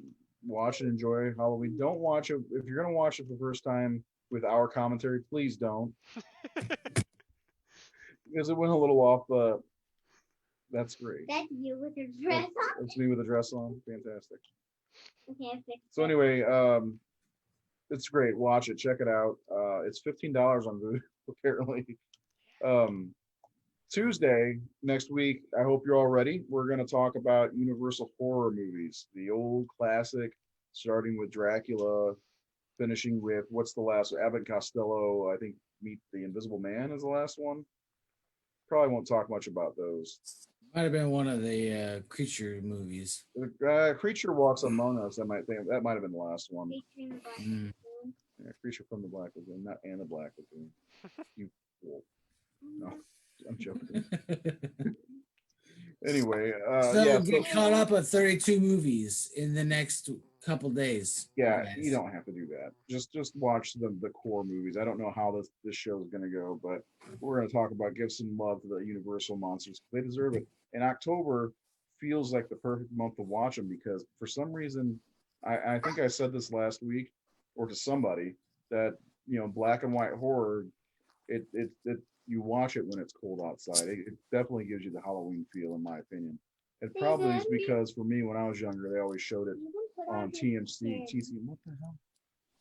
watch and enjoy Halloween. Don't watch it if you're gonna watch it the first time with our commentary. Please don't, because it went a little off. But that's great. That's you with your dress on. It's me with a dress on. Fantastic. Okay, I fixed So it. anyway, it's great. Watch it. Check it out. It's $15 on Vudu apparently. Tuesday next week. I hope you're all ready. We're going to talk about Universal horror movies, the old classic, starting with Dracula, finishing with what's the last? Abbott and Costello. I think Meet the Invisible Man is the last one. Probably won't talk much about those. Might have been one of the creature movies. Creature Walks Among Us. That might have been the last one. Featuring the black Mm. lagoon. Yeah, Creature from the Black Lagoon, not Anna Black Lagoon. You fool. No, I'm joking. Anyway, So yeah, get caught up on 32 movies in the next couple days. yeah, guys. you don't have to do that. Just watch the core movies. I don't know how this show is going to go, but we're going to talk about give some love to the Universal monsters. They deserve it. And October feels like the perfect month to watch them because for some reason, I think I said this last week or to somebody that black and white horror, it you watch it when it's cold outside. It definitely gives you the Halloween feel, in my opinion. It probably is because for me, when I was younger, they always showed it You can put on his TMC. skin. What the hell?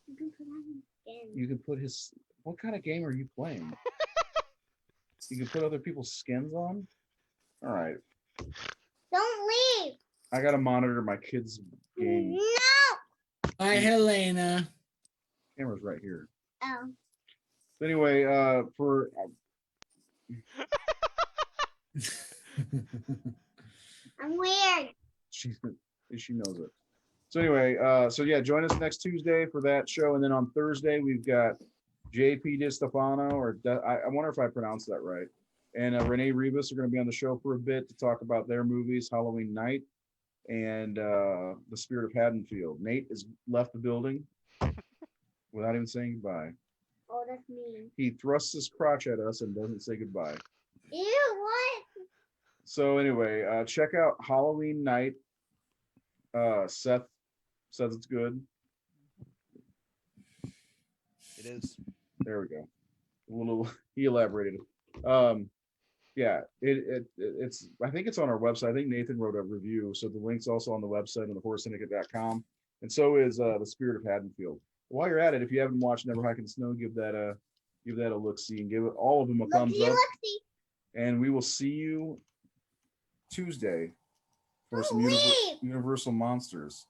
You can put on his skin. You can put his. What kind of game are you playing? You can put other people's skins on. All right, Don't leave. I gotta monitor my kids' game. No. Hi, Helena. Camera's right here. Oh. So anyway, for I'm weird. she knows it. So anyway, so yeah, join us next Tuesday for that show, and then on Thursday we've got JP DiStefano, I wonder if I pronounced that right, and Renee Rivas are going to be on the show for a bit to talk about their movies, Halloween Night, and The Spirit of Haddonfield. Nate has left the building without even saying goodbye. Oh, that's me. He thrusts his crotch at us and doesn't say goodbye. Ew, what? So anyway, check out Halloween Night. Seth says it's good. It is. There we go. He elaborated. Yeah, it's I think it's on our website. I think Nathan wrote a review, so the link's also on the website on thehorrorsyndicate.com, and so is The Spirit of Haddonfield. While you're at it, if you haven't watched Never Hike in the Snow, give that a look-see and give it all of them a thumbs up. Look-see. And we will see you Tuesday for some Universal Monsters.